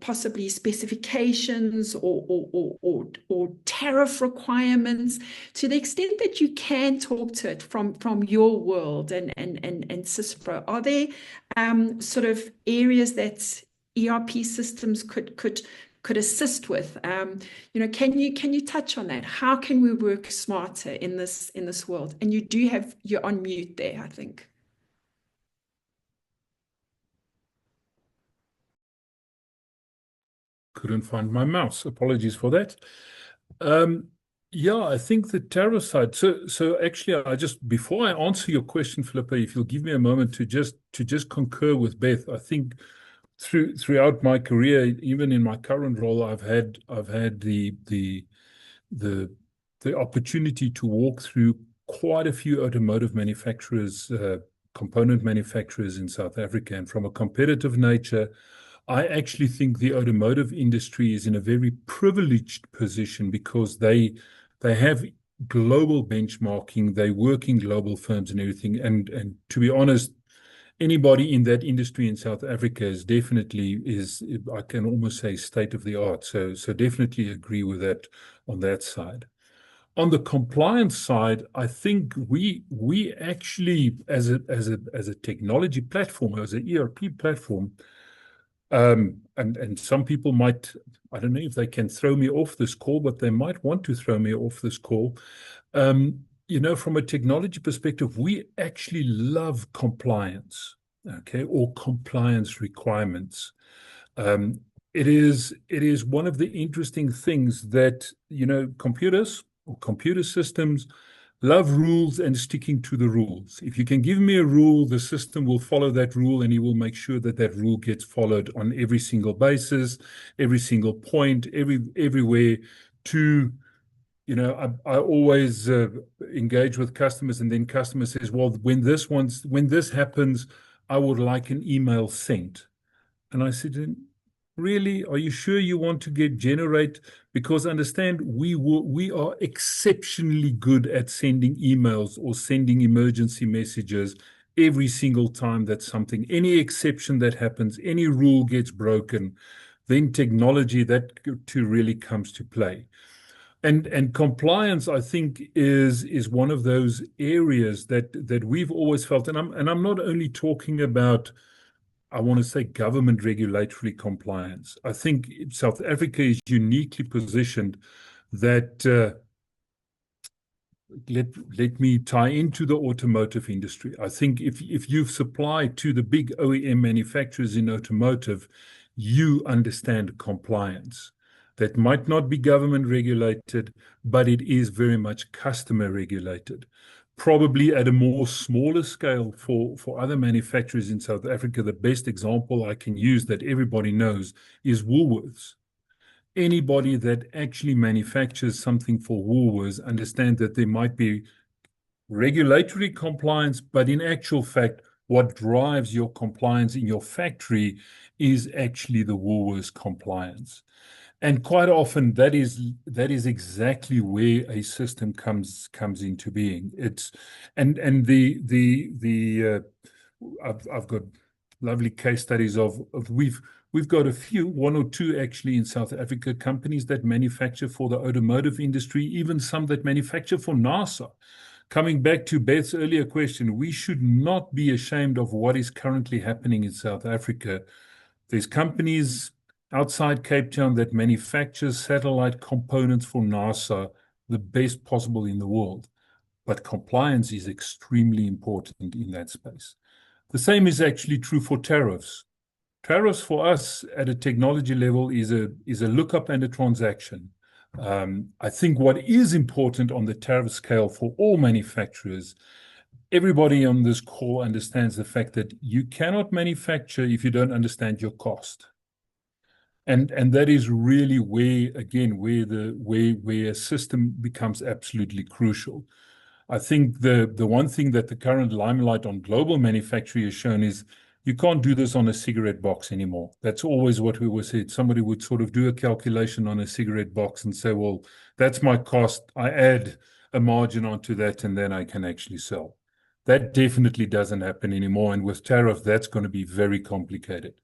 possibly specifications or tariff requirements. To the extent that you can talk to it from your world and CISPRO, are there sort of areas that ERP systems could assist with? Can you touch on that? How can we work smarter in this world? And you're on mute there, I think. Couldn't find my mouse. Apologies for that. I think the tariff side. So actually, before I answer your question, Philippa, if you'll give me a moment to just concur with Beth. I think throughout my career, even in my current role, I've had the opportunity to walk through quite a few automotive manufacturers, component manufacturers in South Africa, and from a competitive nature, I actually think the automotive industry is in a very privileged position because they have global benchmarking, they work in global firms and everything. And to be honest, anybody in that industry in South Africa is, I can almost say, state of the art. So definitely agree with that on that side. On the compliance side, I think we actually, as a technology platform, as an ERP platform, and some people might, I don't know if they can throw me off this call, but they might want to throw me off this call. From a technology perspective, we actually love compliance, okay, or compliance requirements. It is one of the interesting things that, computers or computer systems love rules and sticking to the rules. If you can give me a rule, the system will follow that rule, and he will make sure that that rule gets followed on every single basis, every single point, everywhere. I always engage with customers, and then customer says, well, when this happens, I would like an email sent. And I said, really, are you sure you want to generate? Because understand, we are exceptionally good at sending emails or sending emergency messages every single time that any exception that happens, any rule gets broken, then technology that too really comes to play. And compliance, I think, is one of those areas that we've always felt, and I'm not only talking about, I want to say, government regulatory compliance. I think South Africa is uniquely positioned that let me tie into the automotive industry. I think if you've supplied to the big OEM manufacturers in automotive, you understand compliance. That might not be government regulated, but it is very much customer regulated. Probably at a more smaller scale for other manufacturers in South Africa. The best example I can use that everybody knows is Woolworths. Anybody that actually manufactures something for Woolworths understand that there might be regulatory compliance, but in actual fact, what drives your compliance in your factory is actually the Woolworths compliance. And quite often that is exactly where a system comes into being. And I've got lovely case studies of we've got a few, one or two actually in South Africa, companies that manufacture for the automotive industry, even some that manufacture for NASA. Coming back to Beth's earlier question, we should not be ashamed of what is currently happening in South Africa. There's companies outside Cape Town that manufacture satellite components for NASA, the best possible in the world. But compliance is extremely important in that space. The same is actually true for tariffs. Tariffs for us at a technology level is a lookup and a transaction. I think what is important on the tariff scale for all manufacturers, everybody on this call understands the fact that you cannot manufacture if you don't understand your cost. And that is really where a system becomes absolutely crucial. I think the one thing that the current limelight on global manufacturing has shown is you can't do this on a cigarette box anymore. That's always what we always said. Somebody would sort of do a calculation on a cigarette box and say, well, that's my cost. I add a margin onto that and then I can actually sell. That definitely doesn't happen anymore. And with tariff, that's going to be very complicated.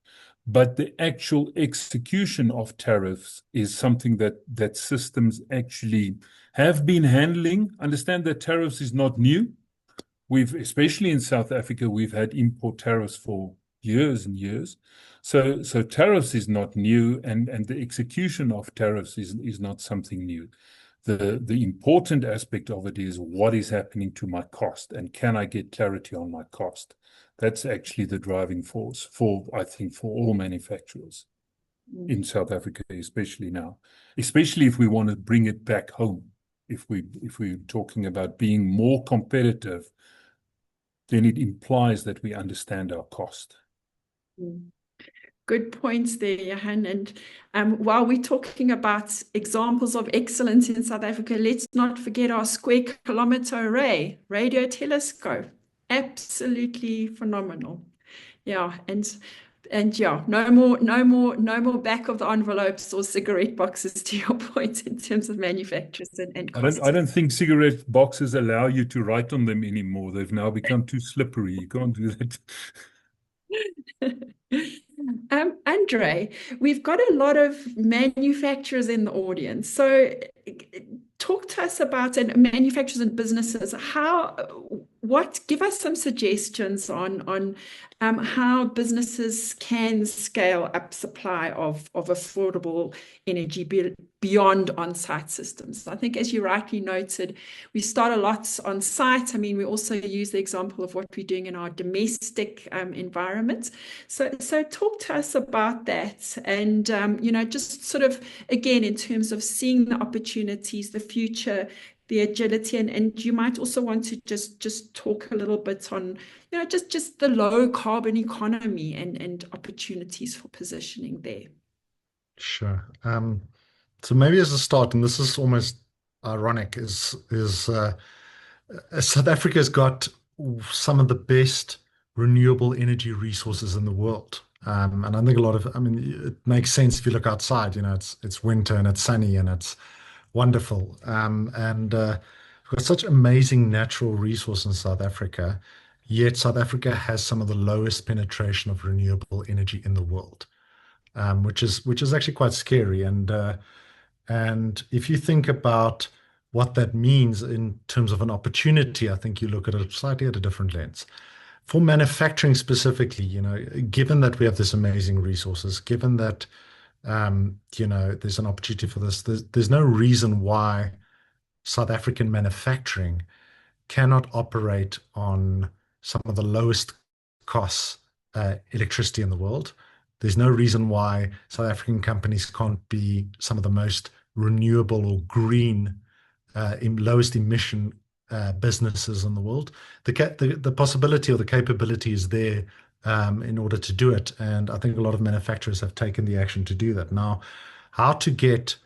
But the actual execution of tariffs is something that systems actually have been handling. Understand that tariffs is not new. Especially in South Africa, we've had import tariffs for years and years. So tariffs is not new, and the execution of tariffs is not something new. The important aspect of it is what is happening to my cost, and can I get clarity on my cost? That's actually the driving force I think, for all manufacturers in South Africa, especially now, especially if we want to bring it back home. If we're talking about being more competitive, then it implies that we understand our cost. Good points there, Johan. And while we're talking about examples of excellence in South Africa, let's not forget our square kilometer array radio telescope. Absolutely phenomenal. Yeah, and yeah, no more back of the envelopes or cigarette boxes, to your point, in terms of manufacturers and costs. I don't think cigarette boxes allow you to write on them anymore. They've now become too slippery. You can't do that. Andre, we've got a lot of manufacturers in the audience. So talk to us about, and manufacturers and businesses, give us some suggestions on how businesses can scale up supply of affordable energy beyond on-site systems. I think, as you rightly noted, we start a lot on site. I mean, we also use the example of what we're doing in our domestic environment. So talk to us about that, and just sort of, again, in terms of seeing the opportunities, the future, the agility, and you might also want to just talk a little bit on just the low carbon economy and opportunities for positioning there. Sure. So maybe as a start, and this is almost ironic, is South Africa's got some of the best renewable energy resources in the world. And I think it makes sense if you look outside. It's winter and it's sunny and it's wonderful. And we've got such amazing natural resources in South Africa, yet South Africa has some of the lowest penetration of renewable energy in the world, which is actually quite scary. And if you think about what that means in terms of an opportunity, I think you look at it slightly at a different lens. For manufacturing specifically, given that we have this amazing resources, given that there's an opportunity for this, there's no reason why South African manufacturing cannot operate on some of the lowest costs electricity in the world. There's no reason why South African companies can't be some of the most renewable or green, lowest emission businesses in the world. The possibility or the capability is there in order to do it. And I think a lot of manufacturers have taken the action to do that. Now, how to get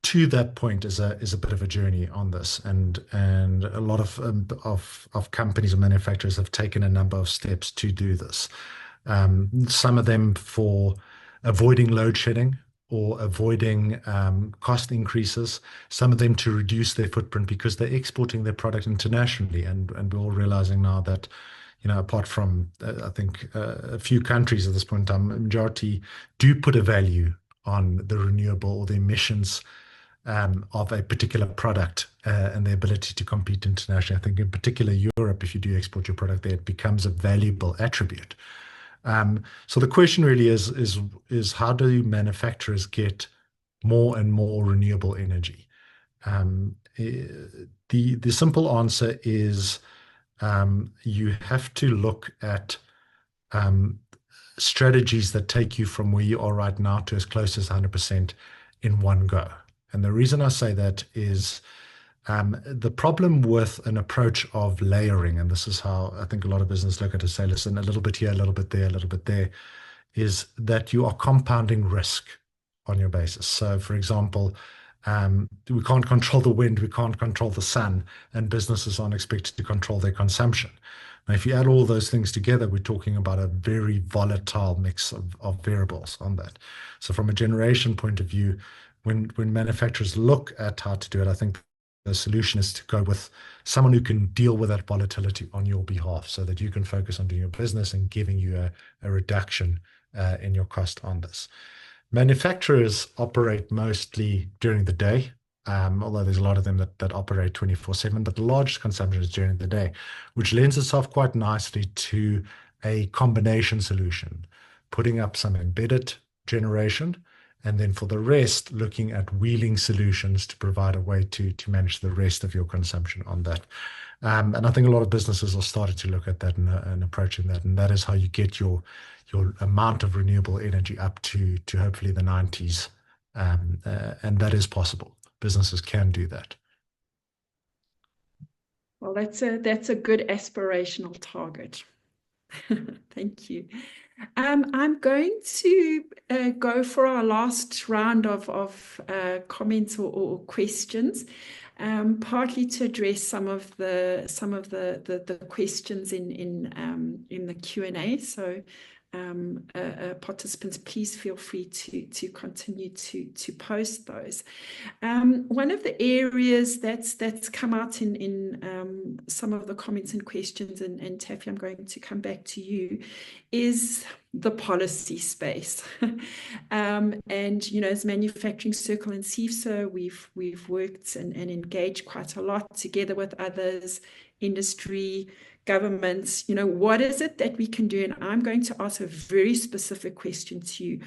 to that point is a bit of a journey on this, and a lot of companies and manufacturers have taken a number of steps to do this. Some of them for avoiding load shedding or avoiding cost increases. Some of them to reduce their footprint because they're exporting their product internationally, and we're all realizing now that, apart from I think a few countries at this point in time, the majority do put a value on the renewable or the emissions of a particular product and the ability to compete internationally. I think in particular Europe, if you do export your product there, it becomes a valuable attribute. So the question really is how do manufacturers get more and more renewable energy? The simple answer is you have to look at strategies that take you from where you are right now to as close as 100% in one go. And the reason I say that is the problem with an approach of layering, and this is how I think a lot of business look at it, say, listen, a little bit here, a little bit there, a little bit there, is that you are compounding risk on your basis. So, for example, we can't control the wind, we can't control the sun, and businesses aren't expected to control their consumption. Now, if you add all those things together, we're talking about a very volatile mix of variables on that. So from a generation point of view, when manufacturers look at how to do it, I think the solution is to go with someone who can deal with that volatility on your behalf so that you can focus on doing your business and giving you a reduction in your cost on this. Manufacturers operate mostly during the day, although there's a lot of them that operate 24/7, but the largest consumption is during the day, which lends itself quite nicely to a combination solution, putting up some embedded generation, and then for the rest, looking at wheeling solutions to provide a way to manage the rest of your consumption on that. And I think a lot of businesses are starting to look at that and approaching that, and that is how you get your amount of renewable energy up to hopefully the 90s, and that is possible. Businesses can do that. Well, that's a good aspirational target. Thank you. I'm going to go for our last round of comments or questions, partly to address some of the questions in the Q&A. So participants, please feel free to continue to post those. One of the areas that's come out in some of the comments and questions, and Taffy, I'm going to come back to you, is the policy space. And as Manufacturing Circle and CIFSO, we've worked and engaged quite a lot together with others, industry, governments. What is it that we can do? And I'm going to ask a very specific question to you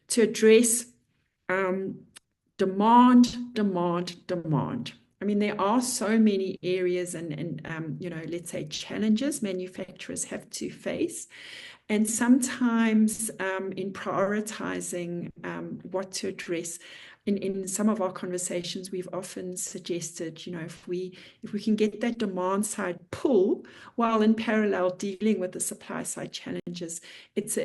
to address demand. I mean, there are so many areas and let's say challenges manufacturers have to face. And sometimes in prioritizing what to address, in some of our conversations, we've often suggested, if we can get that demand side pull while in parallel dealing with the supply side challenges, it's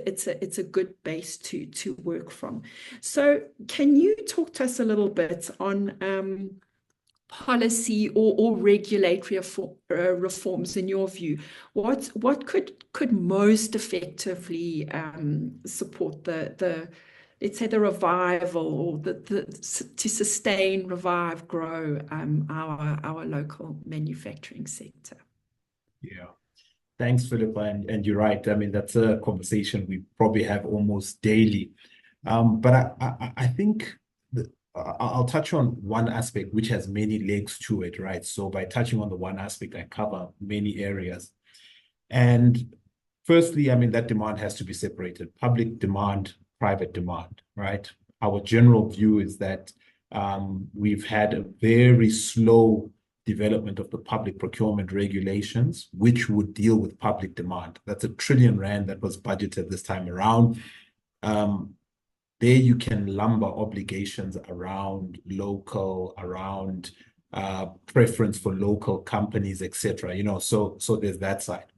a good base to work from. So can you talk to us a little bit on policy or regulatory reforms in your view? What could most effectively support the let's say the revival or to sustain, revive, grow our local manufacturing sector? Yeah. Thanks, Philippa. And you're right. I mean, that's a conversation we probably have almost daily. But I think I'll touch on one aspect which has many legs to it, right? So by touching on the one aspect, I cover many areas. And firstly, I mean, that demand has to be separated. Public demand, private demand, right? Our general view is that we've had a very slow development of the public procurement regulations, which would deal with public demand. That's R1 trillion that was budgeted this time around. There you can lumber obligations around local, around preference for local companies, etc. So there's that side.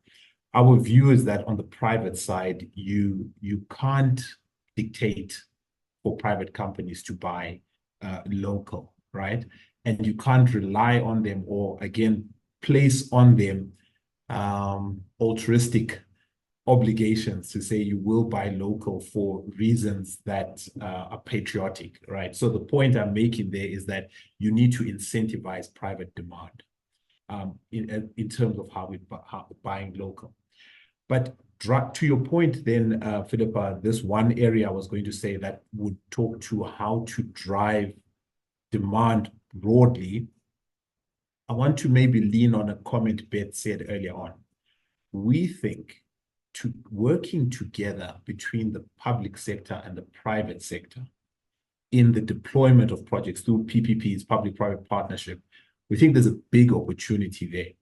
Our view is that on the private side, you can't dictate for private companies to buy local, right? And you can't rely on them or, again, place on them altruistic obligations to say you will buy local for reasons that are patriotic, right? So the point I'm making there is that you need to incentivize private demand in terms of how buying local. But to your point then, Philippa, this one area I was going to say that would talk to how to drive demand broadly. I want to maybe lean on a comment Beth said earlier on. We think working together between the public sector and the private sector in the deployment of projects through PPPs, public-private partnership, we think there's a big opportunity there.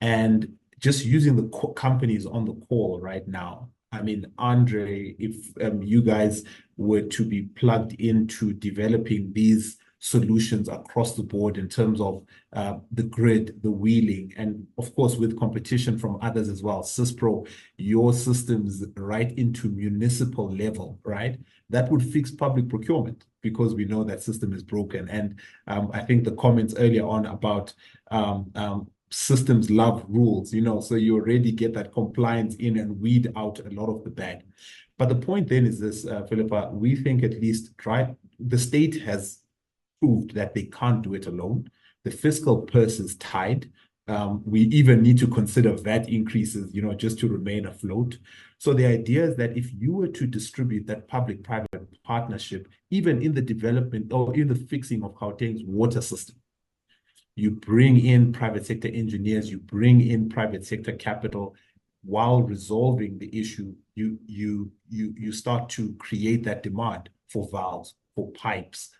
And just using the companies on the call right now, I mean, Andre, if you guys were to be plugged into developing these solutions across the board in terms of the grid, the wheeling, and of course with competition from others as well, CISPRO, your systems right into municipal level, right? That would fix public procurement because we know that system is broken. And I think the comments earlier on about systems love rules, so you already get that compliance in and weed out a lot of the bad. But the point then is this, Philippa, we think at least the state has proved that they can't do it alone. The fiscal purse is tied. We even need to consider VAT increases, just to remain afloat. So the idea is that if you were to distribute that public-private partnership, even in the development or in the fixing of Gauteng's water system, you bring in private sector engineers, you bring in private sector capital, while resolving the issue, you start to create that demand for valves, for pipes,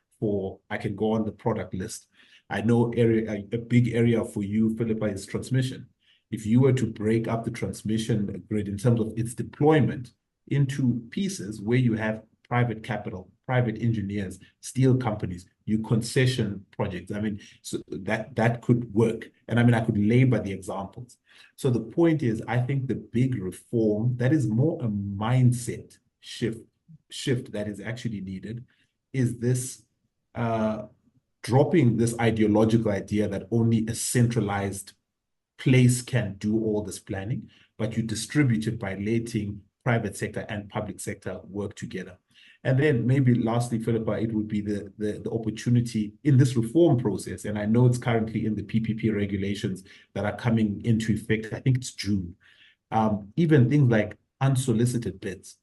I can go on the product list. I know a big area for you, Philippa, is transmission. If you were to break up the transmission grid in terms of its deployment into pieces where you have private capital, private engineers, steel companies, you concession projects. I mean, so that could work. And I mean, I could labor the examples. So the point is, I think the big reform that is more a mindset shift that is actually needed is this dropping this ideological idea that only a centralized place can do all this planning, but you distribute it by letting private sector and public sector work together. And then maybe lastly, Philippa, it would be the opportunity in this reform process, and I know it's currently in the PPP regulations that are coming into effect, I think it's June, even things like unsolicited bids,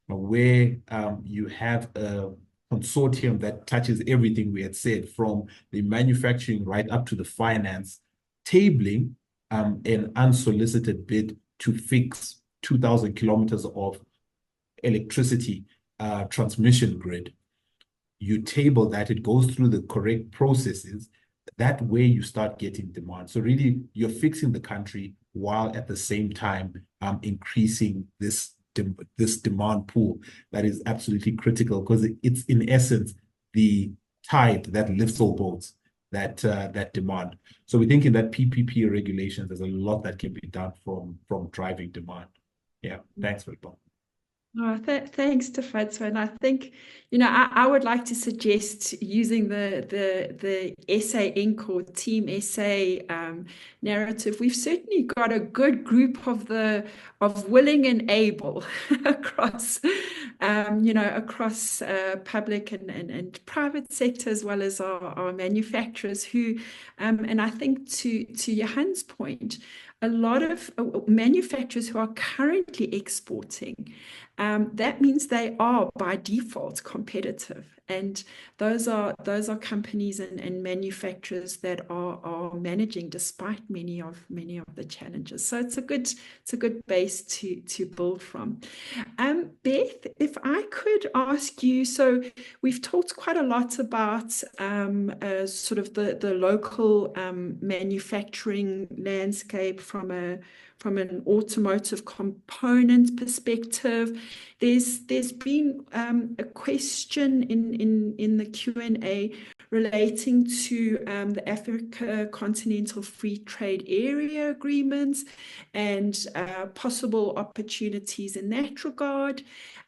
where you have a consortium that touches everything we had said, from the manufacturing right up to the finance, tabling an unsolicited bid to fix 2,000 kilometers of electricity transmission grid. You table that, it goes through the correct processes. That way you start getting demand. So really, you're fixing the country while at the same time increasing this demand pool that is absolutely critical, because it's in essence the tide that lifts all boats, that demand. So we think in that PPP regulations, there's a lot that can be done from driving demand. Yeah, thanks, Philippa. Oh, thanks to Fatswa. And I think, I would like to suggest using the SA Inc. or Team SA narrative. We've certainly got a good group of willing and able across, across public and private sector, as well as our manufacturers who, and I think to Johan's point, a lot of manufacturers who are currently exporting, that means they are by default competitive, and those are companies and manufacturers that are managing despite many of the challenges. So it's a good base to build from. Beth, if I could ask you, so we've talked quite a lot about sort of the local manufacturing landscape from from an automotive component perspective. There's been a question in the Q&A relating to the Africa Continental Free Trade Area agreements and possible opportunities in that regard.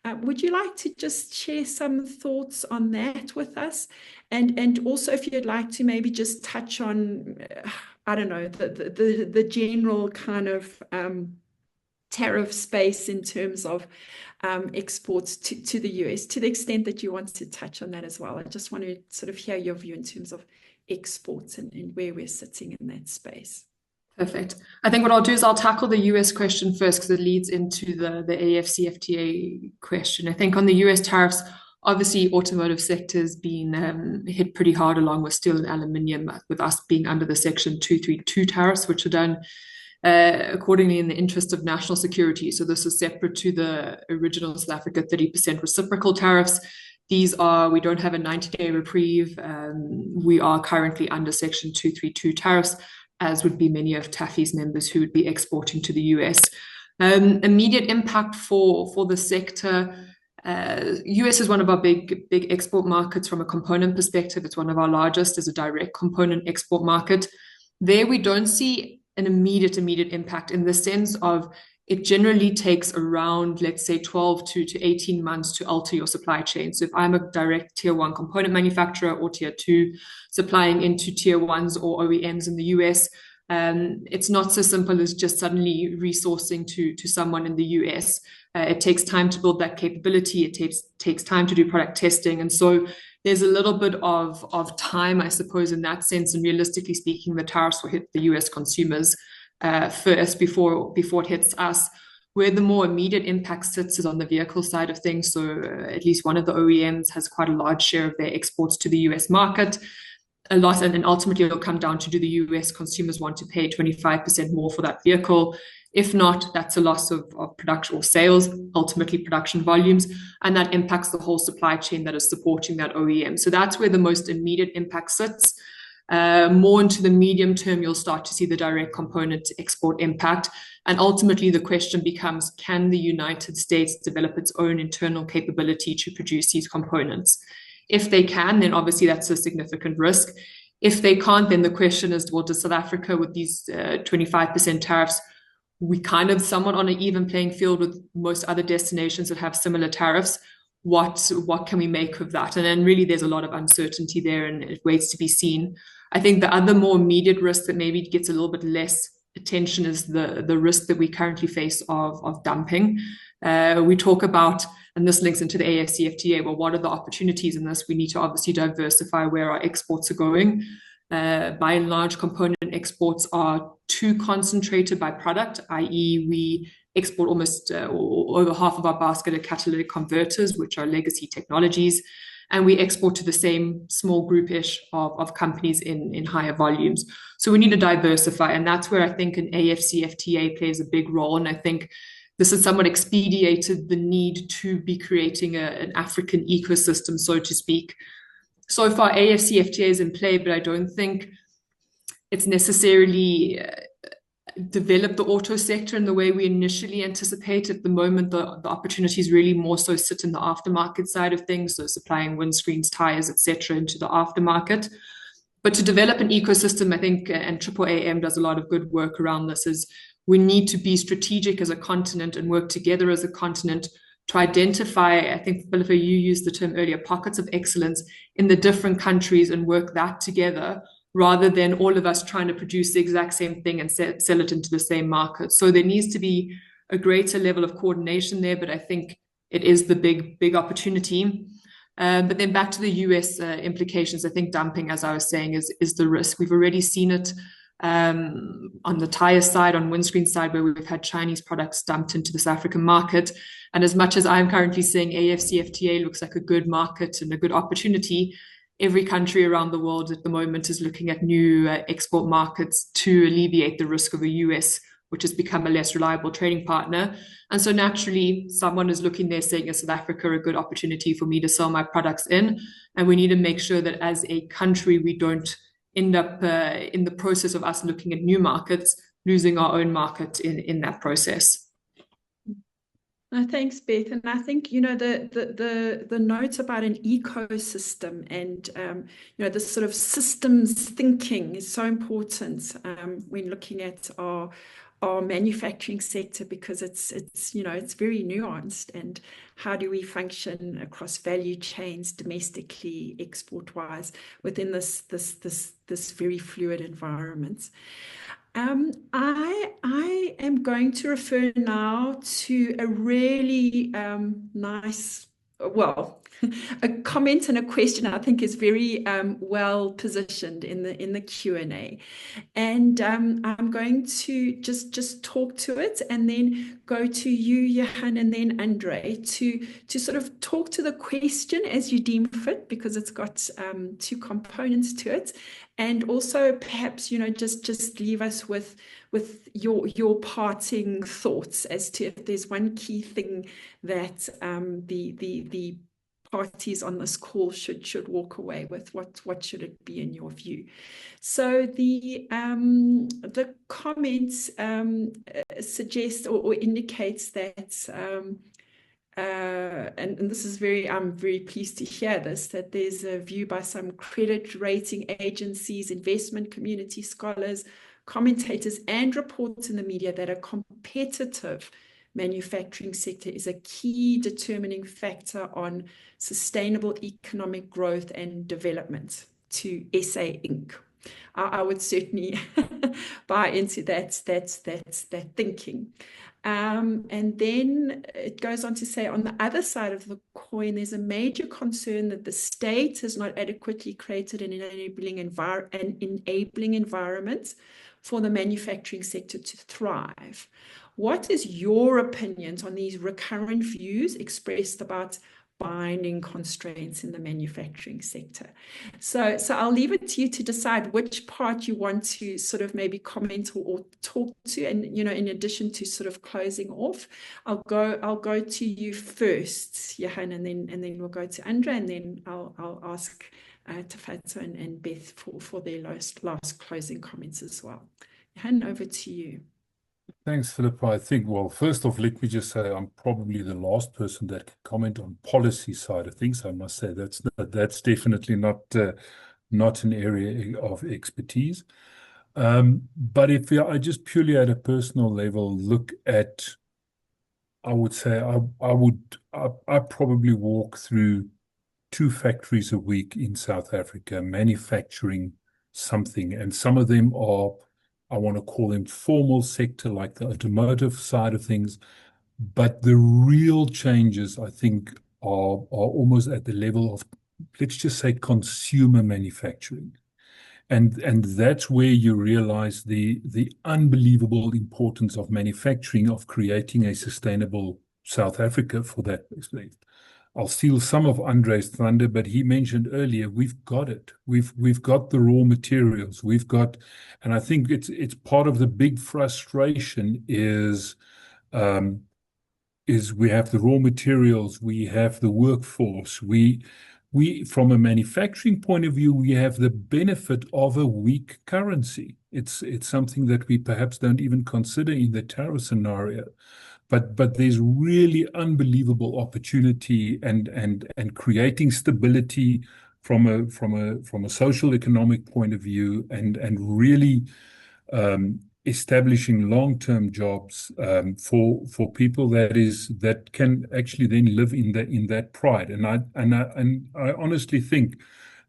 Would you like to just share some thoughts on that with us? And also, if you'd like to maybe just touch on, I don't know, the general kind of tariff space in terms of exports to the US, to the extent that you want to touch on that as well. I just want to sort of hear your view in terms of exports and where we're sitting in that space. Perfect. I think what I'll do is I'll tackle the US question first because it leads into the AFCFTA question. I think on the US tariffs, obviously automotive sector has been hit pretty hard along with steel and aluminium, with us being under the Section 232 tariffs, which are done accordingly in the interest of national security. So this is separate to the original South Africa 30% reciprocal tariffs. These are, we don't have a 90-day reprieve. We are currently under Section 232 tariffs, as would be many of TAFE's members who would be exporting to the US. Immediate impact for the sector. US is one of our big export markets from a component perspective. It's one of our largest as a direct component export market. There we don't see an immediate impact in the sense of it generally takes around, let's say, 12 to 18 months to alter your supply chain. So if I'm a direct tier 1 component manufacturer or tier 2 supplying into tier 1s or OEMs in the US, it's not so simple as just suddenly resourcing to someone in the US. It takes time to build that capability. It takes time to do product testing. And so there's a little bit of time, I suppose, in that sense. And realistically speaking, the tariffs will hit the US consumers first before it hits us. Where the more immediate impact sits is on the vehicle side of things. So at least one of the OEMs has quite a large share of their exports to the US market. A lot, and ultimately it'll come down to, do the US consumers want to pay 25% more for that vehicle? If not, that's a loss of production or sales, ultimately production volumes, and that impacts the whole supply chain that is supporting that OEM. So that's where the most immediate impact sits. More into the medium term, you'll start to see the direct component export impact. And ultimately the question becomes, can the United States develop its own internal capability to produce these components? If they can, then obviously that's a significant risk. If they can't, then the question is, well, does South Africa, with these 25% tariffs, we kind of somewhat on an even playing field with most other destinations that have similar tariffs? What can we make of that? And then really there's a lot of uncertainty there, and it waits to be seen. I think the other more immediate risk that maybe gets a little bit less attention is the risk that we currently face of dumping. We talk about, and this links into the AFCFTA, well, what are the opportunities in this? We need to obviously diversify where our exports are going. By and large, component exports are too concentrated by product, i.e. we export almost over half of our basket of catalytic converters, which are legacy technologies, and we export to the same small groupish of companies in higher volumes. So we need to diversify, and that's where I think an AFCFTA plays a big role. And I think this has somewhat expedited the need to be creating an African ecosystem, so to speak. So far, AFCFTA is in play, but I don't think it's necessarily developed the auto sector in the way we initially anticipate. At the moment, the opportunities really more so sit in the aftermarket side of things, so supplying windscreens, tires, etc., into the aftermarket. But to develop an ecosystem, I think, and AAAM does a lot of good work around this, is we need to be strategic as a continent and work together as a continent to identify, I think, Philippa, you used the term earlier, pockets of excellence in the different countries and work that together, rather than all of us trying to produce the exact same thing and sell it into the same market. So there needs to be a greater level of coordination there, but I think it is the big opportunity. But then back to the US implications, I think dumping, as I was saying, is the risk. We've already seen it on the tire side, on windscreen side, where we've had Chinese products dumped into the South African market. And as much as I'm currently saying AFCFTA looks like a good market and a good opportunity, every country around the world at the moment is looking at new export markets to alleviate the risk of a US, which has become a less reliable trading partner. And so naturally, someone is looking there saying, is South Africa a good opportunity for me to sell my products in? And we need to make sure that as a country, we don't end up in the process of us looking at new markets, losing our own market in that process. No, thanks, Beth. And I think, the note about an ecosystem and, this sort of systems thinking is so important when looking at our manufacturing sector, because it's very nuanced. And how do we function across value chains, domestically, export-wise, within this very fluid environment? I am going to refer now to a really nice, well, a comment and a question I think is very well positioned in the Q&A. And I'm going to just talk to it and then go to you, Johan, and then Andre to sort of talk to the question as you deem fit, because it's got two components to it. And also perhaps, just leave us with your parting thoughts as to if there's one key thing that the parties on this call should walk away with. What should it be in your view? So the comments suggest or indicates that and this is I'm very pleased to hear this, that there's a view by some credit rating agencies, investment community scholars, commentators, and reports in the media that a competitive manufacturing sector is a key determining factor on sustainable economic growth and development to SA Inc. I would certainly buy into that thinking. And then it goes on to say, on the other side of the coin, there's a major concern that the state has not adequately created an enabling environment for the manufacturing sector to thrive. What is your opinion on these recurrent views expressed about binding constraints in the manufacturing sector? So I'll leave it to you to decide which part you want to sort of maybe comment or talk to. And, in addition to sort of closing off, I'll go to you first, Johan, and then we'll go to Andrea, and then I'll ask Tafato and Beth for their last closing comments as well. Johan, over to you. Thanks, Philippa. I think, well, first off, let me just say I'm probably the last person that can comment on policy side of things. I must say that's definitely not an area of expertise. But if I just purely at a personal level look at, I would say I probably walk through 2 factories a week in South Africa manufacturing something, and some of them are, I want to call them formal sector, like the automotive side of things. But the real changes, I think, are almost at the level of, let's just say, consumer manufacturing. And that's where you realize the unbelievable importance of manufacturing, of creating a sustainable South Africa for that respect. I'll steal some of Andre's thunder, but he mentioned earlier, we've got it. We've got the raw materials. And I think it's part of the big frustration is we have the raw materials, we have the workforce, we from a manufacturing point of view, we have the benefit of a weak currency. It's something that we perhaps don't even consider in the tariff scenario. But there's really unbelievable opportunity and creating stability from a social economic point of view, and really establishing long-term jobs for people that can actually then live in that pride. And I honestly think,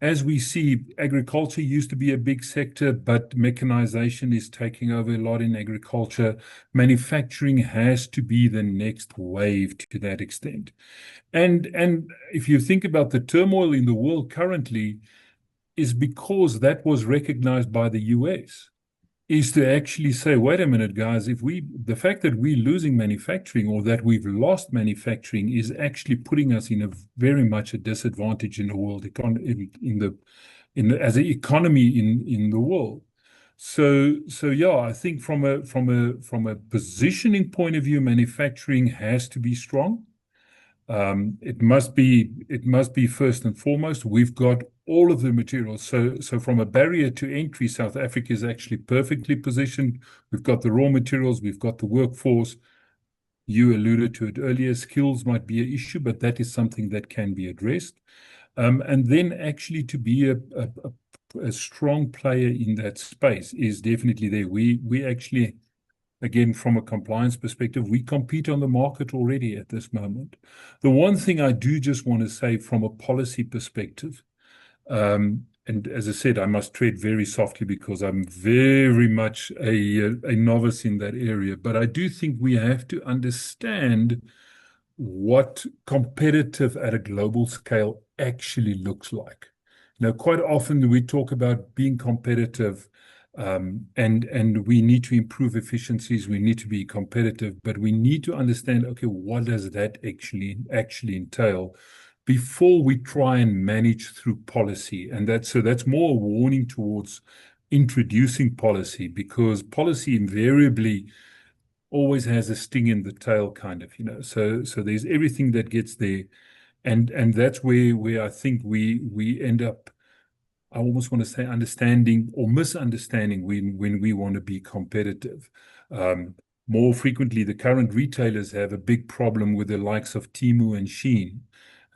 as we see, agriculture used to be a big sector, but mechanization is taking over a lot in agriculture. Manufacturing has to be the next wave to that extent. And if you think about the turmoil in the world currently, is because that was recognized by the US, is to actually say, wait a minute, guys, the fact that we're losing manufacturing or that we've lost manufacturing is actually putting us in a very much a disadvantage in the world as an economy in the world. So yeah, I think from a positioning point of view, manufacturing has to be strong. It must be first and foremost. We've got all of the materials. So from a barrier to entry, South Africa is actually perfectly positioned. We've got the raw materials, we've got the workforce. You alluded to it earlier, skills might be an issue, but that is something that can be addressed. And then actually to be a strong player in that space is definitely there. We actually, again, from a compliance perspective, we compete on the market already at this moment. The one thing I do just want to say from a policy perspective, and as I said, I must tread very softly because I'm very much a novice in that area. But I do think we have to understand what competitive at a global scale actually looks like. Quite often we talk about being competitive, and we need to improve efficiencies. We need to be competitive, but we need to understand, okay, what does that actually entail before we try and manage through policy. And that's more a warning towards introducing policy, because policy invariably always has a sting in the tail, kind of, So there's everything that gets there, and that's where I think we end up. I almost want to say understanding or misunderstanding when we want to be competitive. More frequently, the current retailers have a big problem with the likes of Temu and Shein.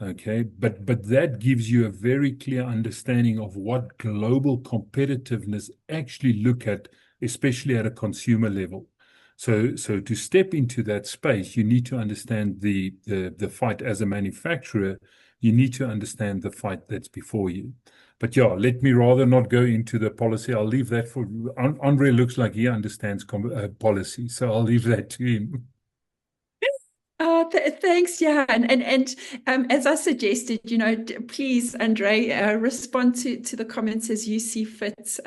Okay, but that gives you a very clear understanding of what global competitiveness actually look at, especially at a consumer level. So to step into that space, you need to understand the fight as a manufacturer. You need to understand the fight that's before you. But yeah, let me rather not go into the policy. I'll leave that for Andre. Looks like he understands policy, so I'll leave that to him. Thanks, Johan. And as I suggested, please, Andre, respond to the comments as you see fit.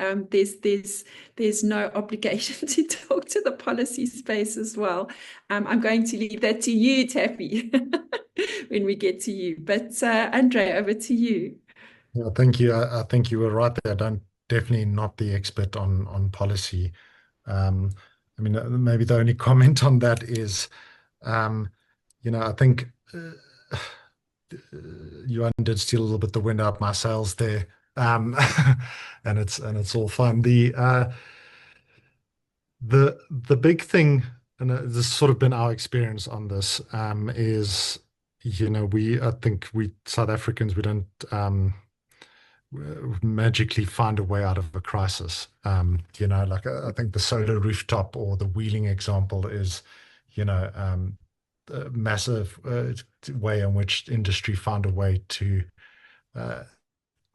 There's no obligation to talk to the policy space as well. I'm going to leave that to you, Taffy, when we get to you. But Andre, over to you. Yeah, thank you. I think you were right there. Definitely not the expert on policy. I mean, maybe the only comment on that is, I think Johan did steal a little bit the wind out my sails there, and it's all fine. The big thing, and this has sort of been our experience on this, is I think we South Africans, we don't magically find a way out of a crisis. Like I think the solar rooftop or the wheeling example is, a massive way in which industry found a way to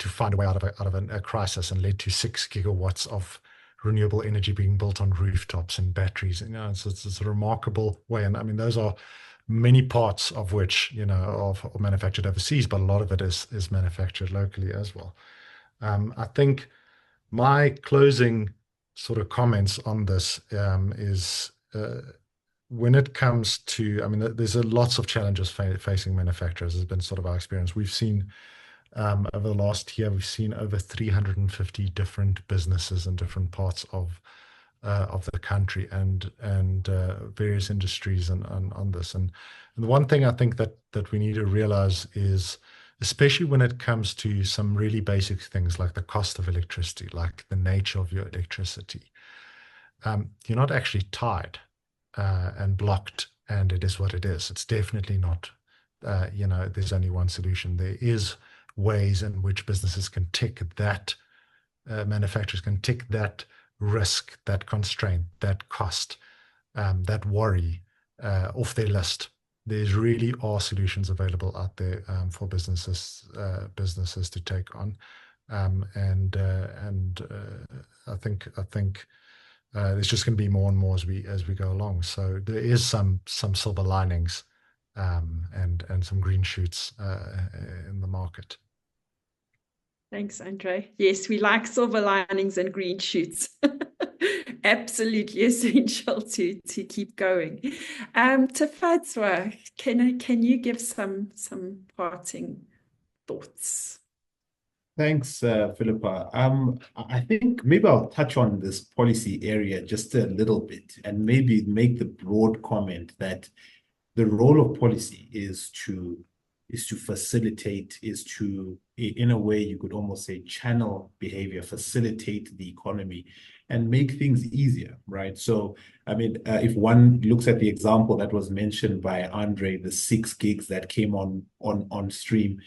find a way out of a crisis, and led to 6 gigawatts of renewable energy being built on rooftops and batteries. It's a remarkable way. And I mean, those are many parts of which, are manufactured overseas, but a lot of it is manufactured locally as well. I think my closing sort of comments on this is, when it comes to, I mean, there's lots of challenges facing manufacturers. Has been sort of our experience. We've seen over the last year, we've seen over 350 different businesses in different parts of the country and various industries on this. And the one thing I think that we need to realize is, especially when it comes to some really basic things like the cost of electricity, like the nature of your electricity, you're not actually tied and blocked, and it is what it is. It's definitely not, there's only one solution. There is ways in which businesses can tick that, manufacturers can tick that risk, that constraint, that cost, that worry off their list. There's really are solutions available out there for businesses to take on, and I think there's just going to be more and more as we go along. So there is some silver linings and some green shoots in the market. Thanks, Andre. Yes, we like silver linings and green shoots. Absolutely essential to keep going. Tafadzwa, can you give some parting thoughts? Thanks, Philippa. I think maybe I'll touch on this policy area just a little bit, and maybe make the broad comment that the role of policy is to facilitate, is to in a way, you could almost say channel behavior, facilitate the economy, and make things easier, right? So, I mean, if one looks at the example that was mentioned by Andre, the 6 gigs that came on stream,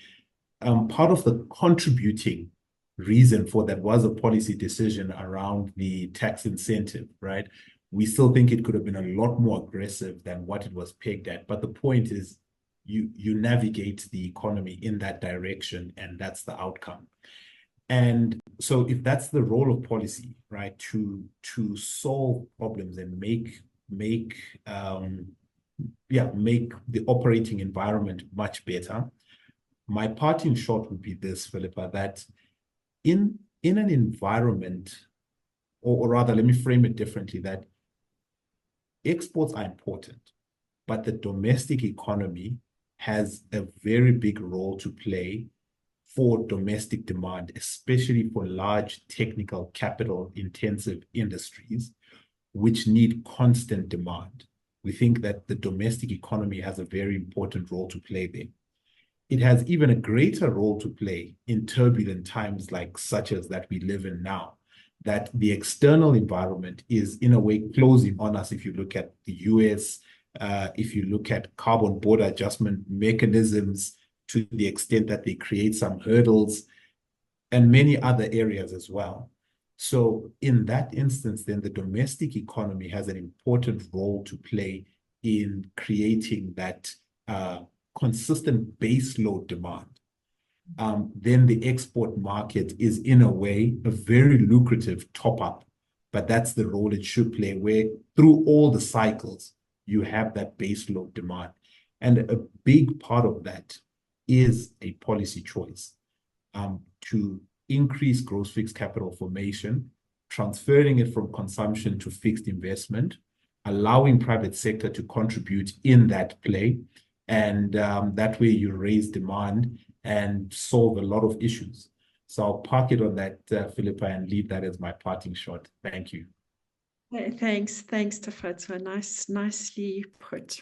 part of the contributing reason for that was a policy decision around the tax incentive, right? We still think it could have been a lot more aggressive than what it was pegged at. But the point is, you navigate the economy in that direction, and that's the outcome. And so if that's the role of policy, right, to solve problems and make the operating environment much better, my parting shot would be this, Philippa, that in an environment, or rather, let me frame it differently, that exports are important, but the domestic economy has a very big role to play for domestic demand, especially for large technical capital intensive industries, which need constant demand. We think that the domestic economy has a very important role to play there. It has even a greater role to play in turbulent times like such as that we live in now, that the external environment is in a way closing on us. If you look at the US, if you look at carbon border adjustment mechanisms, to the extent that they create some hurdles, and many other areas as well. So in that instance, then the domestic economy has an important role to play in creating that consistent baseload demand. Then the export market is in a way a very lucrative top-up, but that's the role it should play, where through all the cycles, you have that baseload demand. And a big part of that is a policy choice to increase gross fixed capital formation, transferring it from consumption to fixed investment, allowing private sector to contribute in that play. And that way you raise demand and solve a lot of issues. So I'll park it on that, Philippa, and leave that as my parting shot. Thank you. Thanks, Tafatwa. Nicely put.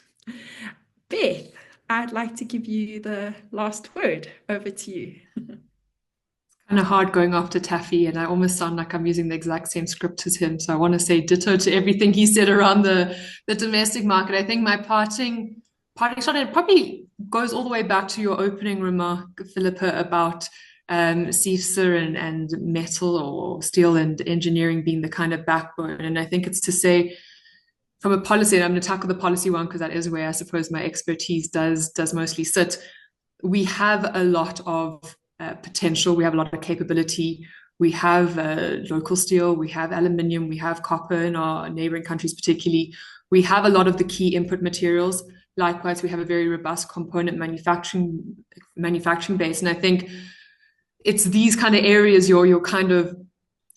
Beth, I'd like to give you the last word. Over to you. Kind of hard going after Taffy, and I almost sound like I'm using the exact same script as him. So I want to say ditto to everything he said around the domestic market. I think my parting shot, it probably goes all the way back to your opening remark, Philippa, about CIFSA and metal or steel and engineering being the kind of backbone. And I think it's to say, from a policy, and I'm going to tackle the policy one because that is where I suppose my expertise does mostly sit. We have a lot of potential. We have a lot of capability. We have local steel. We have aluminium. We have copper in our neighboring countries, particularly. We have a lot of the key input materials. Likewise, we have a very robust component manufacturing base. And I think it's these kind of areas, your kind of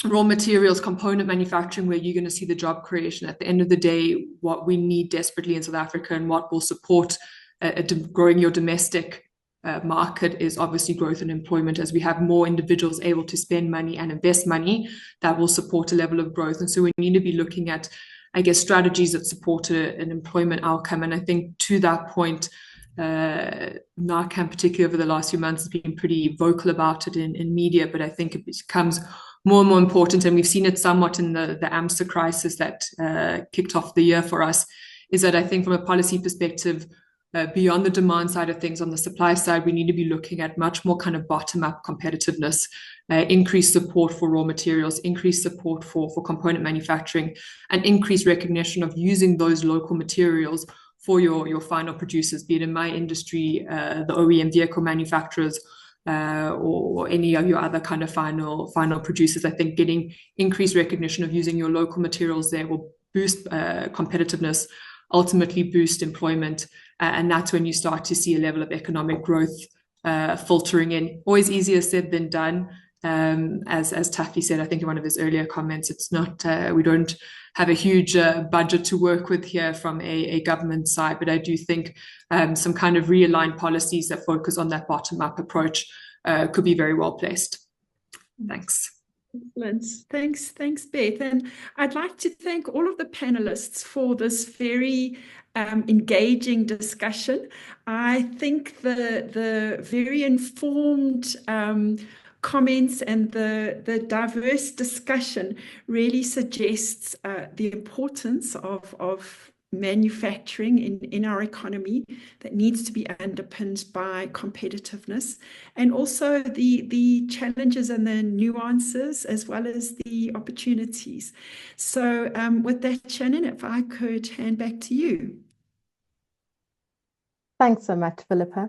raw materials, component manufacturing, where you're going to see the job creation. At the end of the day, what we need desperately in South Africa and what will support growing your domestic market is obviously growth and employment. As we have more individuals able to spend money and invest money, that will support a level of growth. And so we need to be looking at, I guess, strategies that support an employment outcome. And I think to that point, NARCAN, particularly over the last few months, has been pretty vocal about it in media, but I think it becomes more and more important, and we've seen it somewhat in the AMSA crisis that kicked off the year for us, is that I think from a policy perspective, beyond the demand side of things, on the supply side, we need to be looking at much more kind of bottom-up competitiveness, increased support for raw materials, increased support for component manufacturing, and increased recognition of using those local materials for your final producers, be it in my industry, the OEM vehicle manufacturers, or any of your other kind of final producers. I think getting increased recognition of using your local materials there will boost competitiveness, ultimately boost employment, and that's when you start to see a level of economic growth filtering in. Always easier said than done. As Taffy said, I think in one of his earlier comments, it's not, we don't have a huge budget to work with here from a government side, but I do think some kind of realigned policies that focus on that bottom-up approach could be very well placed. Thanks. Excellent. Thanks, Beth. And I'd like to thank all of the panelists for this very engaging discussion. I think the very informed comments and the diverse discussion really suggests the importance of manufacturing in our economy that needs to be underpinned by competitiveness, and also the challenges and the nuances as well as the opportunities. So with that, Shannon, if I could hand back to you. Thanks so much, Philippa.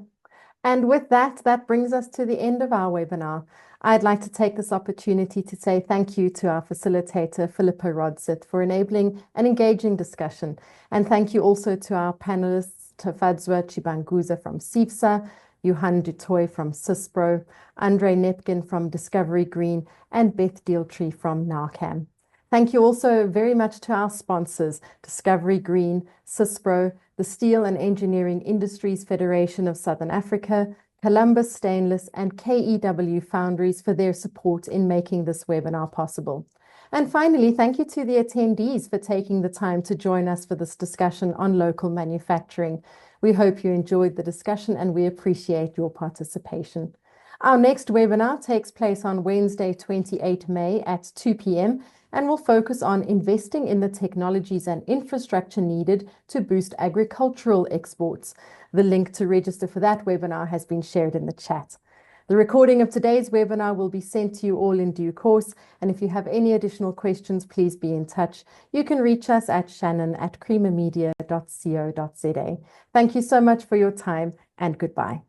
And with that, that brings us to the end of our webinar. I'd like to take this opportunity to say thank you to our facilitator, Philippa Rodsett, for enabling an engaging discussion. And thank you also to our panelists, Tafadzwa Chibanguza from CIFSA, Johan Dutoy from CISPRO, Andre Nepkin from Discovery Green, and Beth Dealtree from NARCAM. Thank you also very much to our sponsors, Discovery Green, CISPRO, the Steel and Engineering Industries Federation of Southern Africa, Columbus Stainless, and KEW Foundries for their support in making this webinar possible. And finally, thank you to the attendees for taking the time to join us for this discussion on local manufacturing. We hope you enjoyed the discussion and we appreciate your participation. Our next webinar takes place on Wednesday, 28 May at 2 p.m. and will focus on investing in the technologies and infrastructure needed to boost agricultural exports. The link to register for that webinar has been shared in the chat. The recording of today's webinar will be sent to you all in due course, and if you have any additional questions, please be in touch. You can reach us at shannon@creamermedia.co.za. Thank you so much for your time, and goodbye.